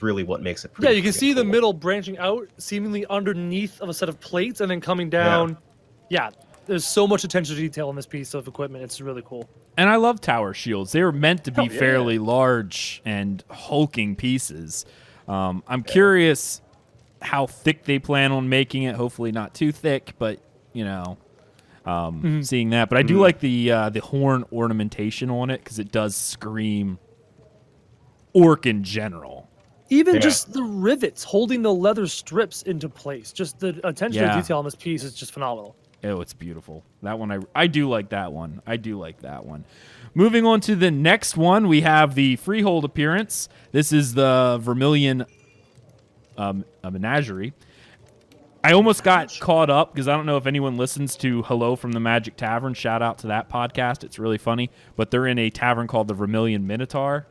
Speaker 3: really what makes it pretty.
Speaker 2: Yeah, you can see the middle branching out seemingly underneath of a set of plates and then coming down. Yeah, there's so much attention to detail in this piece of equipment. It's really cool.
Speaker 1: And I love tower shields. They were meant to be fairly large and hulking pieces. I'm curious how thick they plan on making it. Hopefully not too thick, but you know, seeing that. But I do like the horn ornamentation on it because it does scream orc in general.
Speaker 2: Even just the rivets holding the leather strips into place. Just the attention to detail on this piece is just phenomenal.
Speaker 1: Oh, it's beautiful. That one, I do like that one. Moving on to the next one, we have the Freehold appearance. This is the Vermilion Menagerie. I almost got caught up because I don't know if anyone listens to Hello from the Magic Tavern. Shout out to that podcast. It's really funny. But they're in a tavern called the Vermilion Minotaur.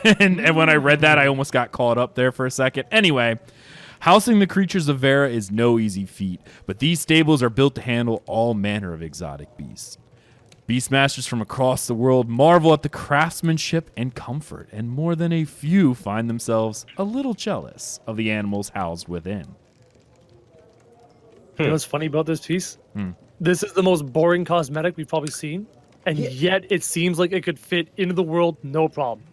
Speaker 1: and when I read that, I almost got caught up there for a second. Anyway, housing the creatures of Vera is no easy feat, but these stables are built to handle all manner of exotic beasts. Beastmasters from across the world marvel at the craftsmanship and comfort, and more than a few find themselves a little jealous of the animals housed within.
Speaker 2: You know what's funny about this piece? This is the most boring cosmetic we've probably seen, and yet it seems like it could fit into the world no problem.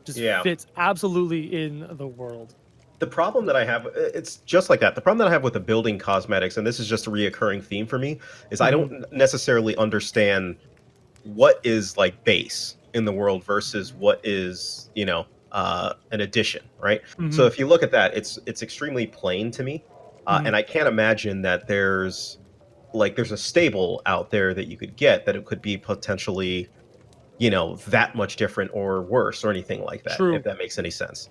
Speaker 2: Just fits absolutely in the world.
Speaker 3: The problem that I have, it's just like that. The problem that I have with the building cosmetics, and this is just a reoccurring theme for me, is I don't necessarily understand what is like base in the world versus what is, you know, an addition, right? So if you look at that, it's extremely plain to me, and I can't imagine that there's a stable out there that you could get that it could be potentially, you know, that much different or worse or anything like that. If that makes any sense.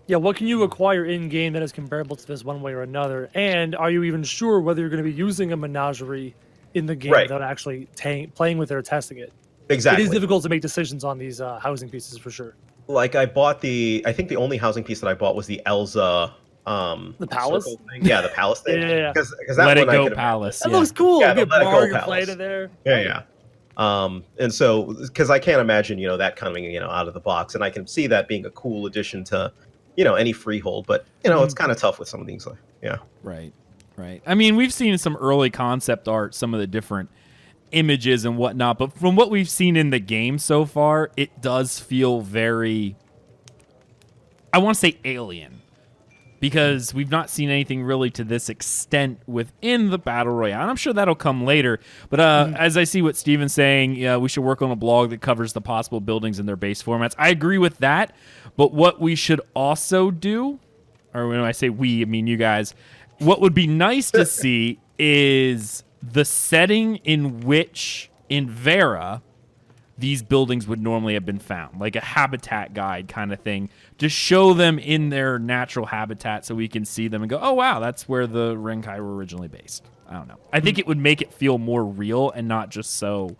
Speaker 2: Yeah, what can you acquire in-game that is comparable to this one way or another? And are you even sure whether you're going to be using a menagerie in the game without actually playing with it or testing it?
Speaker 3: Exactly.
Speaker 2: It is difficult to make decisions on these housing pieces for sure.
Speaker 3: Like I think the only housing piece that I bought was the Elza
Speaker 2: the palace
Speaker 3: thing. Yeah, the palace thing.
Speaker 2: Yeah.
Speaker 3: Because that
Speaker 1: Let It
Speaker 3: one
Speaker 1: Go Palace.
Speaker 2: That looks cool.
Speaker 3: Yeah,
Speaker 2: you
Speaker 3: Let It Go
Speaker 2: bar, you're
Speaker 3: Palace.
Speaker 2: playing it there.
Speaker 3: Yeah. And so, because I can't imagine, you know, that coming, you know, out of the box, and I can see that being a cool addition to, you know, any freehold, but you know, it's kind of tough with some of these. Like,
Speaker 1: Right. Right. I mean, we've seen some early concept art, some of the different images and whatnot, but from what we've seen in the game so far, it does feel very, I want to say alien, because we've not seen anything really to this extent within the Battle Royale. And I'm sure that'll come later. But as I see what Steven's saying, we should work on a blog that covers the possible buildings in their base formats. I agree with that. But what we should also do, or when I say we, I mean you guys, what would be nice to see is the setting in which in Vera these buildings would normally have been found, like a habitat guide kind of thing, to show them in their natural habitat so we can see them and go, oh, wow, that's where the Renkai were originally based. I don't know. I think it would make it feel more real and not just so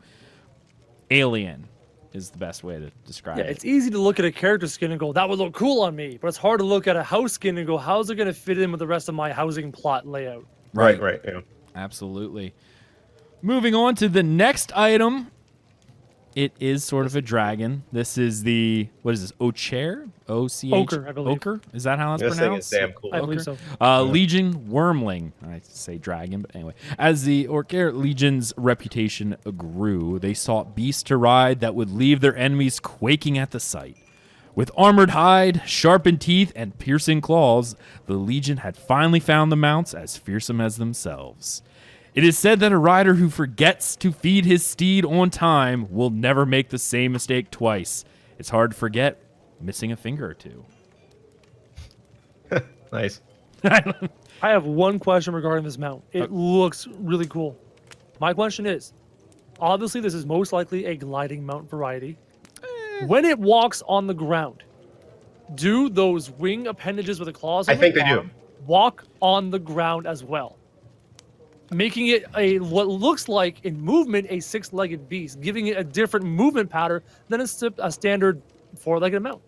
Speaker 1: alien is the best way to describe it.
Speaker 2: Yeah, it's easy to look at a character skin and go, that would look cool on me. But it's hard to look at a house skin and go, how's it going to fit in with the rest of my housing plot layout?
Speaker 3: Right. Yeah.
Speaker 1: Absolutely. Moving on to the next item. It is sort of a dragon. This is the, what is this, Ocher? O-C-H?
Speaker 2: Ochre, I believe.
Speaker 1: Ochre? Is that how it's
Speaker 3: This thing
Speaker 1: pronounced?
Speaker 3: is damn cool.
Speaker 2: I believe so.
Speaker 1: Legion Wormling. I say dragon, but anyway. As the Orcair Legion's reputation grew, they sought beasts to ride that would leave their enemies quaking at the sight. With armored hide, sharpened teeth, and piercing claws, the Legion had finally found the mounts as fearsome as themselves. It is said that a rider who forgets to feed his steed on time will never make the same mistake twice. It's hard to forget missing a finger or two.
Speaker 3: Nice.
Speaker 2: I have one question regarding this mount. It looks really cool. My question is, obviously this is most likely a gliding mount variety. When it walks on the ground, do those wing appendages with the claws on
Speaker 3: I think
Speaker 2: the
Speaker 3: they do.
Speaker 2: arm walk on the ground as well? Making it what looks like in movement a six-legged beast, giving it a different movement pattern than a standard four-legged mount.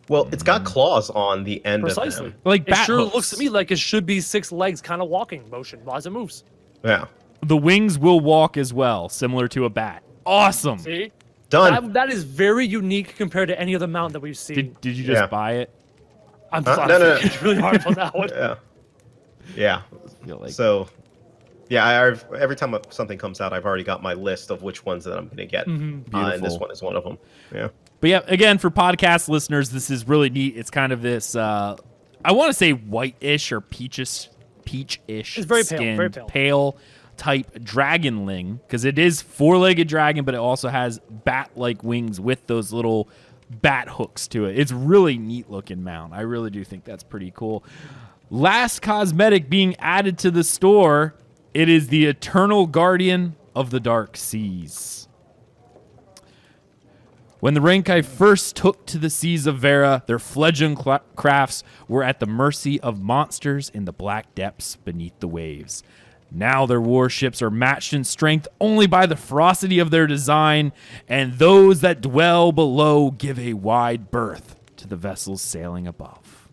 Speaker 3: Well, it's got claws on the end
Speaker 2: Precisely.
Speaker 3: of them.
Speaker 1: Like
Speaker 2: It
Speaker 1: bat
Speaker 2: sure
Speaker 1: hooks.
Speaker 2: looks to me like it should be six legs kind of walking motion as it moves.
Speaker 3: Yeah.
Speaker 1: The wings will walk as well, similar to a bat. Awesome.
Speaker 2: See?
Speaker 3: Done.
Speaker 2: That is very unique compared to any other mount that we've seen.
Speaker 1: Did you just
Speaker 3: Yeah.
Speaker 1: buy it?
Speaker 2: I'm
Speaker 3: no.
Speaker 2: It's really hard on that one.
Speaker 3: Yeah.
Speaker 1: I feel like
Speaker 3: So, yeah, every time something comes out, I've already got my list of which ones that I'm going to get. And this
Speaker 1: Beautiful.
Speaker 3: one is one of them. Yeah.
Speaker 1: But yeah, again, for podcast listeners, this is really neat. It's kind of this, I want to say white-ish or peachish
Speaker 2: It's very pale,
Speaker 1: skinned,
Speaker 2: very pale.
Speaker 1: pale type dragonling, because it is four-legged dragon, but it also has bat-like wings with those little bat hooks to it. It's really neat looking mount. I really do think that's pretty cool. Last cosmetic being added to the store, it is the Eternal Guardian of the Dark Seas. When the Renkai first took to the seas of Vera, their fledgling crafts were at the mercy of monsters in the black depths beneath the waves. Now their warships are matched in strength only by the ferocity of their design, and those that dwell below give a wide berth to the vessels sailing above.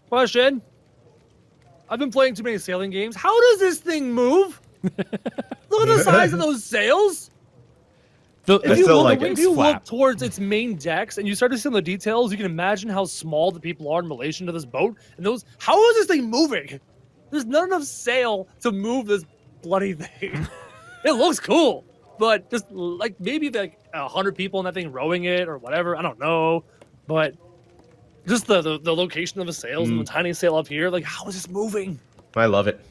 Speaker 2: Question. I've been playing too many sailing games. How does this thing move? Look at the size of those sails.
Speaker 3: It's still like
Speaker 2: If you look towards its main decks and you start to see some of the details, you can imagine how small the people are in relation to this boat. And how is this thing moving? There's not enough sail to move this bloody thing. It looks cool, but just like maybe like 100 people in that thing rowing it or whatever. I don't know, but just the location of the sails and the tiny sail up here. Like, how is this moving?
Speaker 3: I love it.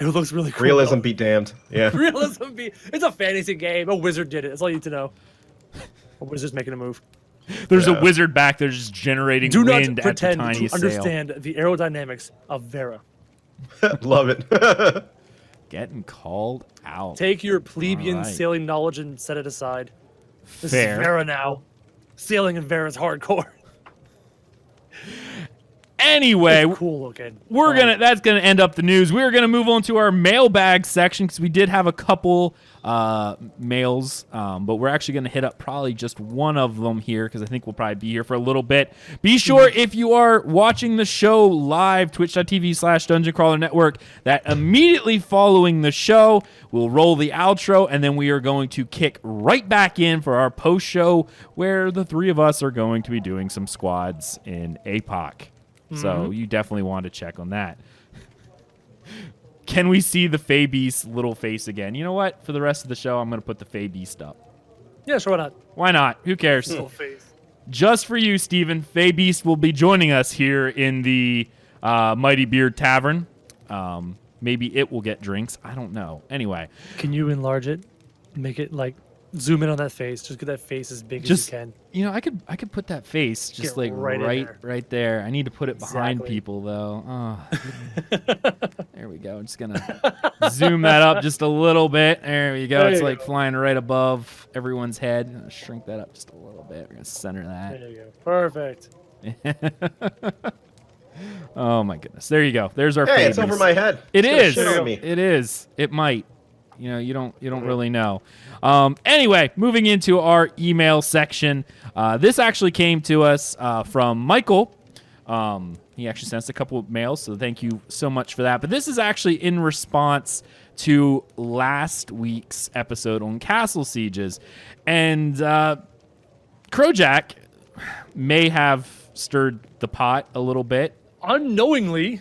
Speaker 2: It looks really cool.
Speaker 3: Realism be damned. Yeah.
Speaker 2: Realism be. It's a fantasy game. A wizard did it. That's all you need to know. A wizard's making a move.
Speaker 1: There's a wizard back there just generating
Speaker 2: Do not
Speaker 1: wind at the
Speaker 2: pretend
Speaker 1: tiny
Speaker 2: to
Speaker 1: sail.
Speaker 2: understand the aerodynamics of Vera.
Speaker 3: Love it.
Speaker 1: Getting called out.
Speaker 2: Take your plebeian
Speaker 1: All right.
Speaker 2: sailing knowledge and set it aside. This
Speaker 1: Fair.
Speaker 2: is Vera now. Sailing in Vera's hardcore.
Speaker 1: Anyway,
Speaker 2: It's cool looking.
Speaker 1: that's gonna end up the news. We're gonna move on to our mailbag section because we did have a couple mails, but we're actually gonna hit up probably just one of them here because I think we'll probably be here for a little bit. Be sure if you are watching the show live, twitch.tv/Dungeon Crawler Network, that immediately following the show, we'll roll the outro and then we are going to kick right back in for our post show where the three of us are going to be doing some squads in APOC. So you definitely want to check on that. Can we see the Fae Beast's little face again? You know what? For the rest of the show, I'm going to put the Fae Beast up.
Speaker 2: Yeah, sure, why not?
Speaker 1: Why not? Who cares?
Speaker 2: Little face.
Speaker 1: Just for you, Steven, Fae Beast will be joining us here in the Mighty Beard Tavern. Maybe it will get drinks. I don't know. Anyway.
Speaker 2: Can you enlarge it? Make it like zoom in on that face. Just get that face as big as you can.
Speaker 1: You know, I could put that face just
Speaker 2: Get
Speaker 1: like right there. I need to put it behind
Speaker 2: Exactly.
Speaker 1: people though. Oh. There we go. I'm just gonna zoom that up just a little bit. There we go.
Speaker 2: There
Speaker 1: It's
Speaker 2: you
Speaker 1: like
Speaker 2: go.
Speaker 1: flying right above everyone's head. I'm gonna shrink that up just a little bit. We're gonna center that.
Speaker 2: There you go. Perfect.
Speaker 1: Oh my goodness. There you go. There's our
Speaker 3: Hey, it's
Speaker 1: Fae
Speaker 3: over
Speaker 1: Beast.
Speaker 3: my head.
Speaker 1: It
Speaker 3: It's gonna
Speaker 1: is.
Speaker 3: shit on me.
Speaker 1: It is. It might. You know, you don't really know. Anyway, moving into our email section. This actually came to us from Michael. He actually sent us a couple of mails, so thank you so much for that. But this is actually in response to last week's episode on castle sieges. And Krojack may have stirred the pot a little bit.
Speaker 2: Unknowingly.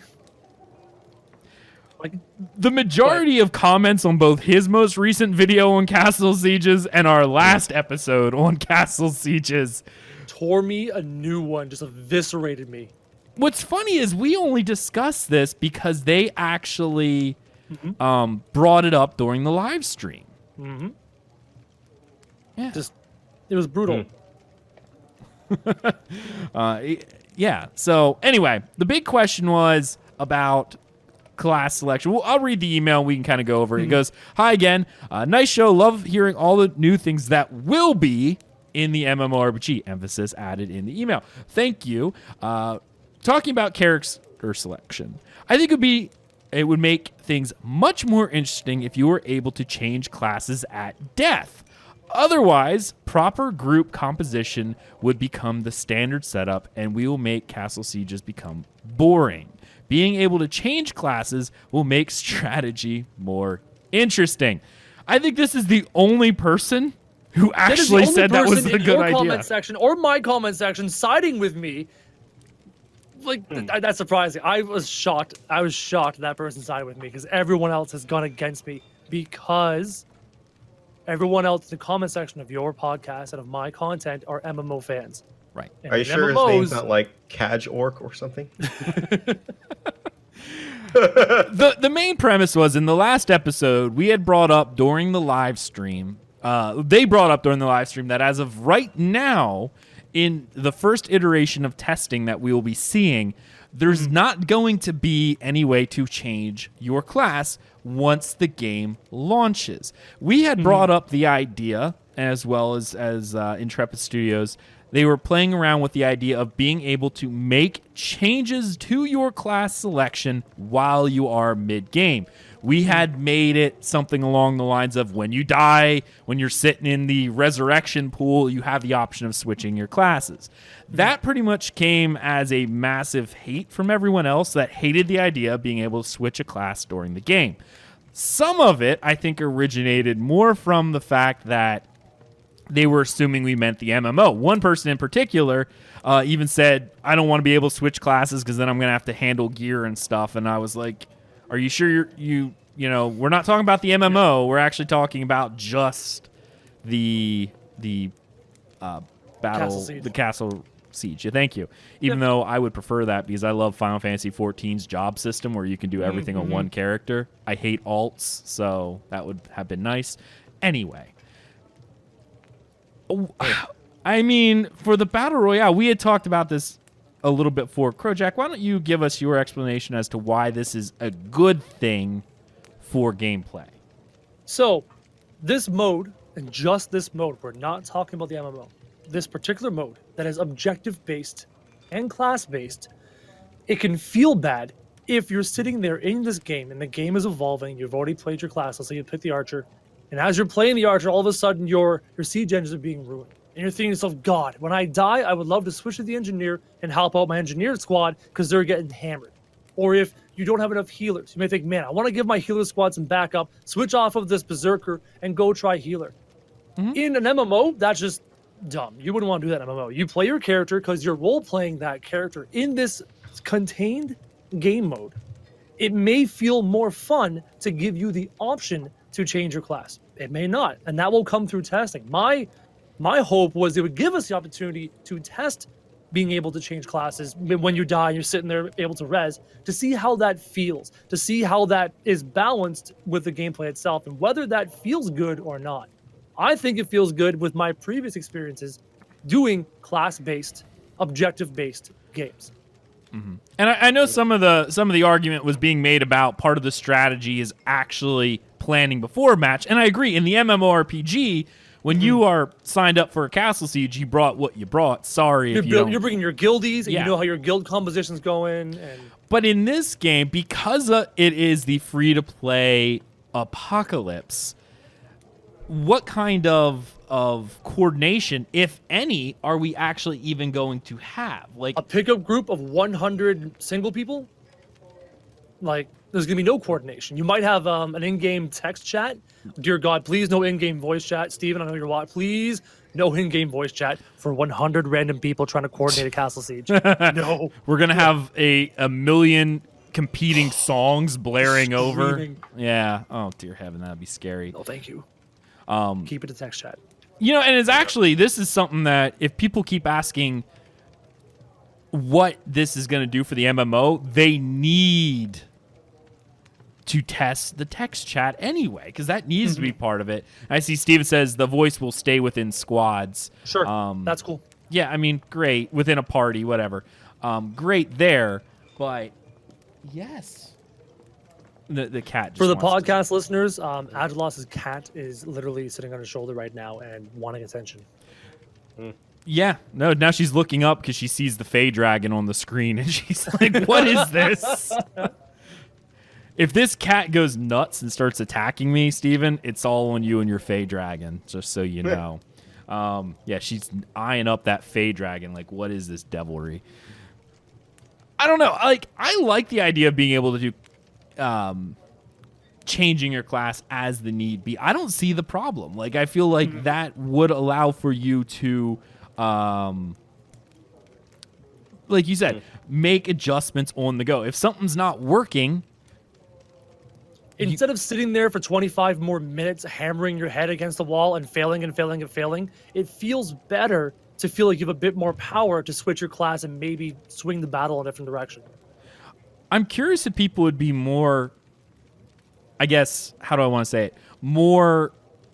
Speaker 2: Like,
Speaker 1: The majority of comments on both his most recent video on castle sieges and our last episode on castle sieges.
Speaker 2: tore me a new one. Just eviscerated me.
Speaker 1: What's funny is we only discussed this because they actually brought it up during the live stream.
Speaker 2: Mm-hmm.
Speaker 1: Yeah.
Speaker 2: It was brutal.
Speaker 1: Yeah. So anyway, the big question was about class selection. Well, I'll read the email. We can kind of go over it. It goes, "Hi again. Nice show. Love hearing all the new things that will be in the MMORPG." Emphasis added in the email. Thank you. Talking about character selection, I think it would make things much more interesting if you were able to change classes at death. Otherwise, proper group composition would become the standard setup, and we will make castle sieges become boring. Being able to change classes will make strategy more interesting. I think this is the only person who actually said that was a good idea.
Speaker 2: Comment section or my comment section siding with me. Like that's surprising. I was shocked. That person sided with me because everyone else has gone against me because everyone else in the comment section of your podcast and of my content are MMO fans.
Speaker 1: Right.
Speaker 2: And
Speaker 3: Are you
Speaker 2: in
Speaker 3: sure his
Speaker 2: MMOs
Speaker 3: name's not like Kaj Orc or something?
Speaker 1: The main premise was in the last episode we had brought up during the live stream. They brought up during the live stream that as of right now, in the first iteration of testing that we will be seeing, there's not going to be any way to change your class once the game launches. We had brought up the idea, as well as Intrepid Studios. They were playing around with the idea of being able to make changes to your class selection while you are mid-game. We had made it something along the lines of when you die, when you're sitting in the resurrection pool, you have the option of switching your classes. That pretty much came as a massive hate from everyone else that hated the idea of being able to switch a class during the game. Some of it, I think, originated more from the fact that they were assuming we meant the MMO. One person in particular even said, I don't want to be able to switch classes because then I'm going to have to handle gear and stuff. And I was like, are you sure you know, we're not talking about the MMO. We're actually talking about just the battle,
Speaker 2: Castle Siege.
Speaker 1: the castle siege. Yeah, thank you. Even though I would prefer that because I love Final Fantasy XIV's job system where you can do everything on one character. I hate alts, so that would have been nice. Anyway. I mean, for the Battle Royale, we had talked about this a little bit before. Krojack, why don't you give us your explanation as to why this is a good thing for gameplay?
Speaker 2: So, this mode, and just this mode, we're not talking about the MMO. This particular mode that is objective-based and class-based, it can feel bad if you're sitting there in this game and the game is evolving. You've already played your class. Let's say you pick the archer. And as you're playing the archer, all of a sudden your siege engines are being ruined. And you're thinking to yourself, God, when I die, I would love to switch to the engineer and help out my engineer squad because they're getting hammered. Or if you don't have enough healers, you may think, man, I want to give my healer squad some backup, switch off of this berserker, and go try healer. In an MMO, that's just dumb. You wouldn't want to do that in an MMO. You play your character because you're role-playing that character in this contained game mode. It may feel more fun to give you the option to change your class. It may not, and that will come through testing. My hope was it would give us the opportunity to test being able to change classes when you die, you're sitting there able to res, to see how that feels, to see how that is balanced with the gameplay itself, and whether that feels good or not. I think it feels good with my previous experiences doing class-based, objective-based games.
Speaker 1: Mm-hmm. And I know some of the argument was being made about part of the strategy is actually planning before a match, and I agree. In the MMORPG, when you are signed up for a castle siege, you brought what you brought. Sorry if you don't.
Speaker 2: You're bringing your guildies, and you know how your guild composition's going.
Speaker 1: But in this game, because it is the free-to-play apocalypse, what kind of coordination, if any, are we actually even going to have? Like
Speaker 2: a pickup group of 100 single people? Like, there's going to be no coordination. You might have an in-game text chat. Dear God, please no in-game voice chat. Steven, I know you're watching. Please no in-game voice chat for 100 random people trying to coordinate a castle siege. No.
Speaker 1: We're going to have a million competing songs blaring over. Yeah. Oh, dear heaven, that'd be scary.
Speaker 2: No, thank you. Keep it a text chat.
Speaker 1: You know, and it's actually, this is something that if people keep asking what this is going to do for the MMO, they need to test the text chat anyway, because that needs to be part of it. I see Steven says the voice will stay within squads.
Speaker 2: Sure, that's cool.
Speaker 1: Yeah, I mean, great. Within a party, whatever. Great there, but yes. The cat just
Speaker 2: for the podcast listeners, Aggelos' cat is literally sitting on his shoulder right now and wanting attention.
Speaker 1: Yeah, no, now she's looking up because she sees the Fey Dragon on the screen and she's like, what is this? If this cat goes nuts and starts attacking me, Steven, it's all on you and your Fey Dragon, just so you know. Yeah, she's eyeing up that Fey Dragon like, what is this devilry? I don't know. Like, I like the idea of being able to do changing your class as the need be. I don't see the problem. Like, I feel like that would allow for you to, like you said, make adjustments on the go. If something's not working,
Speaker 2: instead of sitting there for 25 more minutes hammering your head against the wall and failing and failing and failing, it feels better to feel like you have a bit more power to switch your class and maybe swing the battle in a different direction.
Speaker 1: I'm curious if people would be more, I guess, how do I want to say it, more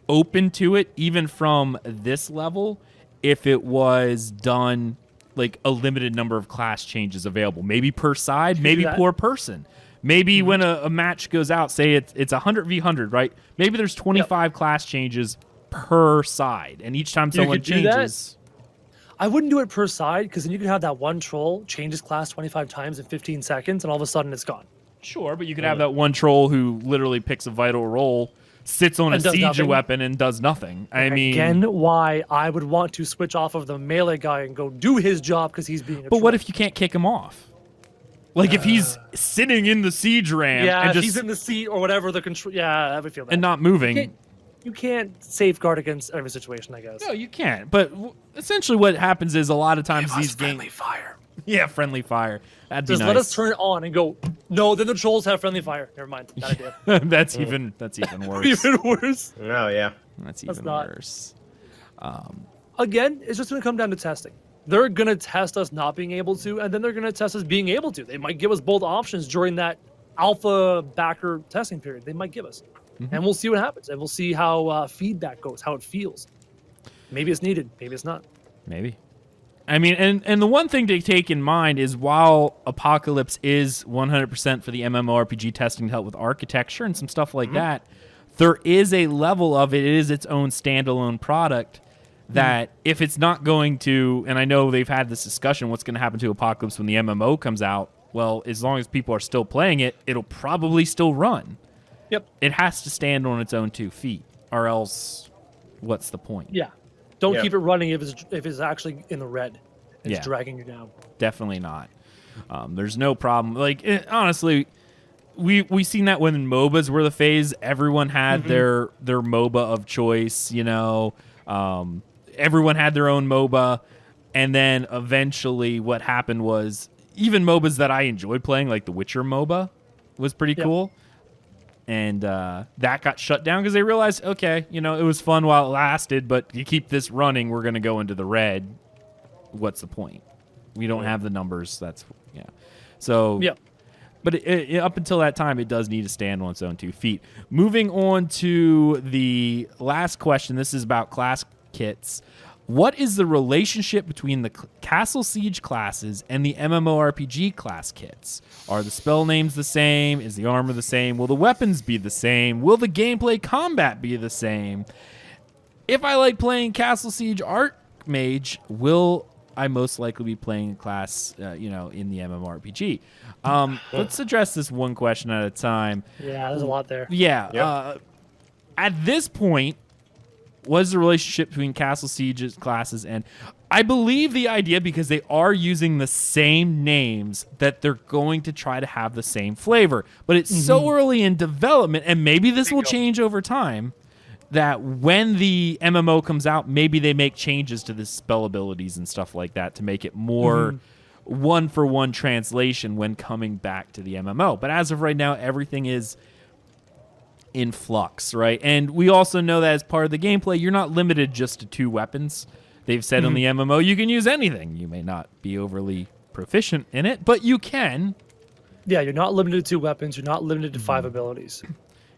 Speaker 1: open to it, even from this level, if it was done like a limited number of class changes available, maybe per side, maybe per person. Maybe when a match goes out, say it's 100 v 100, right? Maybe there's 25 class changes per side, and each time someone changes...
Speaker 2: I wouldn't do it per side, because then you could have that one troll change his class 25 times in 15 seconds, and all of a sudden it's gone.
Speaker 1: Sure, but you could have that one troll who literally picks a vital role, sits on a siege weapon, and does nothing. I mean...
Speaker 2: Again, why I would want to switch off of the melee guy and go do his job because he's being a troll.
Speaker 1: But what if you can't kick him off? Like, if he's sitting in the siege ramp and
Speaker 2: if he's in the seat or whatever, the control... Yeah, I would feel that.
Speaker 1: And not moving...
Speaker 2: You can't safeguard against every situation, I guess.
Speaker 1: No, you can't. But essentially what happens is a lot of times these games...
Speaker 2: friendly fire.
Speaker 1: Yeah, friendly fire. That'd be
Speaker 2: Just
Speaker 1: nice.
Speaker 2: let us turn it on and go, no, then the trolls have friendly fire. Never mind. Bad idea.
Speaker 1: That's even worse.
Speaker 2: Even worse.
Speaker 3: Oh, yeah.
Speaker 1: That's even worse.
Speaker 2: Again, it's just going to come down to testing. They're going to test us not being able to, and then they're going to test us being able to. They might give us both options during that alpha backer testing period. They might give us. And we'll see what happens, and we'll see how feedback goes, how it feels. Maybe it's needed, maybe it's not.
Speaker 1: Maybe. I mean, and the one thing to take in mind is while Apocalypse is 100% for the MMORPG testing to help with architecture and some stuff like that, there is a level of it is its own standalone product that if it's not going to, and I know they've had this discussion, what's going to happen to Apocalypse when the MMO comes out? Well, as long as people are still playing it, it'll probably still run.
Speaker 2: Yep.
Speaker 1: It has to stand on its own 2 feet, or else what's the point?
Speaker 2: Yeah. Don't keep it running if it's actually in the red. It's dragging you down.
Speaker 1: Definitely not. There's no problem. Like, honestly, we seen that when MOBAs were the phase. Everyone had their MOBA of choice, you know. Everyone had their own MOBA. And then eventually what happened was even MOBAs that I enjoyed playing, like the Witcher MOBA, was pretty
Speaker 2: Yep.
Speaker 1: cool. And that got shut down because they realized, okay, it was fun while it lasted, but you keep this running, we're going to go into the red. What's the point? We don't have the numbers. So,
Speaker 2: Yep.
Speaker 1: But up until that time, it does need to stand on its own 2 feet. Moving on to the last question. This is about class kits. What is the relationship between the Castle Siege classes and the MMORPG class kits? Are the spell names the same? Is the armor the same? Will the weapons be the same? Will the gameplay combat be the same? If I like playing Castle Siege Archmage, will I most likely be playing a class, in the MMORPG? Let's address this one question at a time.
Speaker 2: Yeah, there's a lot there.
Speaker 1: Yeah.
Speaker 3: Yep.
Speaker 1: At this point, what is the relationship between Castle Siege's classes? And I believe the idea, because they are using the same names, that they're going to try to have the same flavor. But it's so early in development, and maybe this will change over time, that when the MMO comes out, maybe they make changes to the spell abilities and stuff like that to make it more one-for-one translation when coming back to the MMO. But as of right now, everything is in flux, right? And we also know that as part of the gameplay, you're not limited just to 2 weapons. They've said on the MMO, you can use anything. You may not be overly proficient in it, but you can.
Speaker 2: Yeah, you're not limited to 2 weapons. You're not limited to 5 abilities.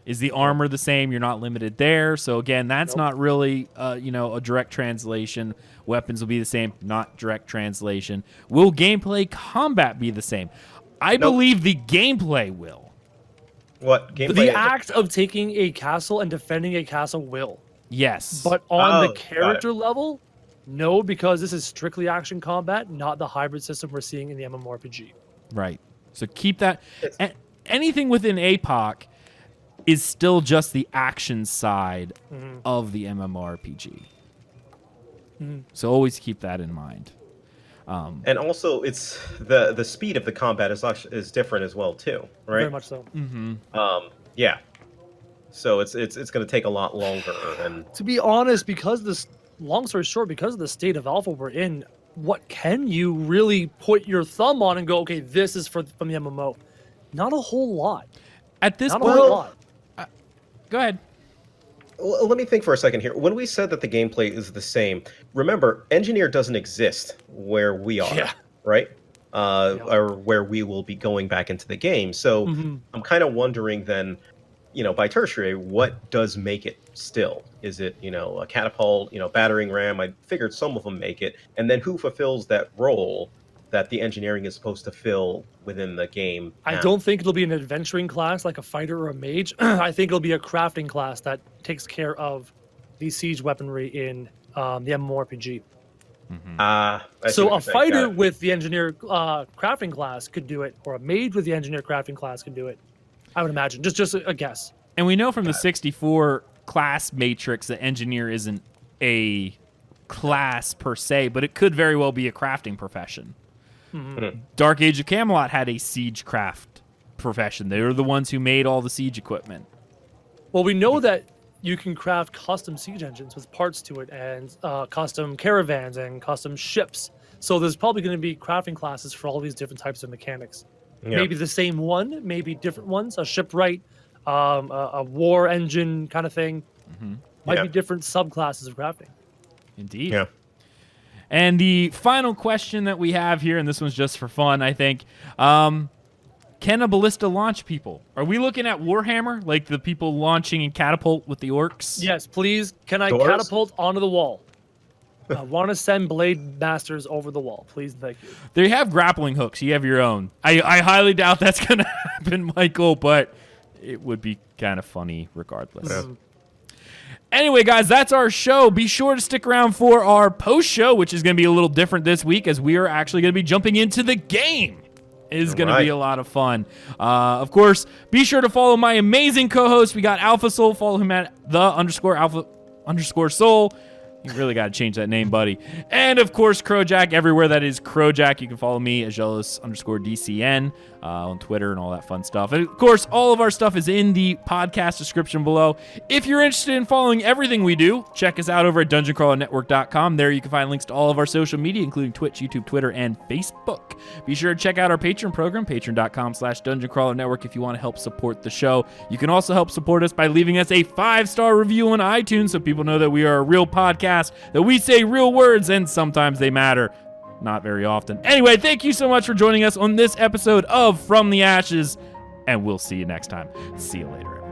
Speaker 1: Is the armor the same? You're not limited there. So again, that's not really, a direct translation. Weapons will be the same, not direct translation. Will gameplay combat be the same? I believe the gameplay will.
Speaker 3: What gameplay?
Speaker 2: The act of taking a castle and defending a castle will.
Speaker 1: Yes.
Speaker 2: But on the
Speaker 3: got
Speaker 2: character level, no, because this is strictly action combat, not the hybrid system we're seeing in the MMORPG.
Speaker 1: Right. So keep that. Anything within APOC is still just the action side of the MMORPG. So always keep that in mind.
Speaker 3: And also, it's the speed of the combat is different as well too, right?
Speaker 2: Very much so.
Speaker 3: Yeah. So it's going to take a lot longer. And
Speaker 2: To be honest, because this, long story short, because of the state of alpha we're in, what can you really put your thumb on and go, okay, this is from the MMO? Not a whole lot.
Speaker 1: At this
Speaker 2: Not a
Speaker 1: point,
Speaker 2: whole lot.
Speaker 1: go ahead.
Speaker 3: well, let me think for a second here. When we said that the gameplay is the same, remember, Engineer doesn't exist where we are,
Speaker 2: Yeah.
Speaker 3: right? Or where we will be going back into the game. So I'm kind of wondering then, by tertiary, what does make it still? Is it, a catapult, battering ram? I figured some of them make it. And then who fulfills that role that the engineering is supposed to fill within the game?
Speaker 2: I
Speaker 3: now?
Speaker 2: don't think it'll be an adventuring class like a fighter or a mage. I think it'll be a crafting class that takes care of the siege weaponry in the MMORPG.
Speaker 3: I see
Speaker 2: So
Speaker 3: what
Speaker 2: a
Speaker 3: you're saying.
Speaker 2: fighter
Speaker 3: Got it.
Speaker 2: with the engineer crafting class could do it, or a mage with the engineer crafting class could do it. I would imagine. Just a guess.
Speaker 1: And we know from the 64 class matrix that engineer isn't a class per se, but it could very well be a crafting profession. Dark Age of Camelot had a siege craft profession. They were the ones who made all the siege equipment.
Speaker 2: Well, we know that you can craft custom siege engines with parts to it, and custom caravans and custom ships. So there's probably going to be crafting classes for all these different types of mechanics.
Speaker 3: Yeah.
Speaker 2: Maybe the same one, maybe different ones. A shipwright, a war engine kind of thing. Might
Speaker 3: Yeah.
Speaker 2: be different subclasses of crafting.
Speaker 1: Indeed.
Speaker 3: Yeah.
Speaker 1: And the final question that we have here, and this one's just for fun, I think. Can a ballista launch people? Are we looking at Warhammer, like the people launching in catapult with the orcs?
Speaker 2: Yes, please. Can I
Speaker 3: Doors?
Speaker 2: catapult onto the wall? I want to send blade masters over the wall. Please, thank you.
Speaker 1: They have grappling hooks. You have your own. I highly doubt that's going to happen, Michael, but it would be kind of funny regardless.
Speaker 3: Yeah.
Speaker 1: Anyway, guys, that's our show. Be sure to stick around for our post show, which is going to be a little different this week as we are actually going to be jumping into the game. It is going to be a lot of fun. Of course, be sure to follow my amazing co-host. We got Alpha Soul. Follow him at _Alpha_Soul. You really got to change that name, buddy. And, of course, Crojack, everywhere that is Crojack. You can follow me at Aggelos _DCN. on Twitter and all that fun stuff. And of course, all of our stuff is in the podcast description below. If you're interested in following everything we do, check us out over at dungeoncrawlernetwork.com. There you can find links to all of our social media, including Twitch, YouTube, Twitter, and Facebook. Be sure to check out our Patreon program, patreon.com/dungeoncrawlernetwork, if you want to help support the show. You can also help support us by leaving us a 5-star review on iTunes so people know that we are a real podcast, that we say real words, and sometimes they matter. Not very often. Anyway, thank you so much for joining us on this episode of From the Ashes, and we'll see you next time. See you later.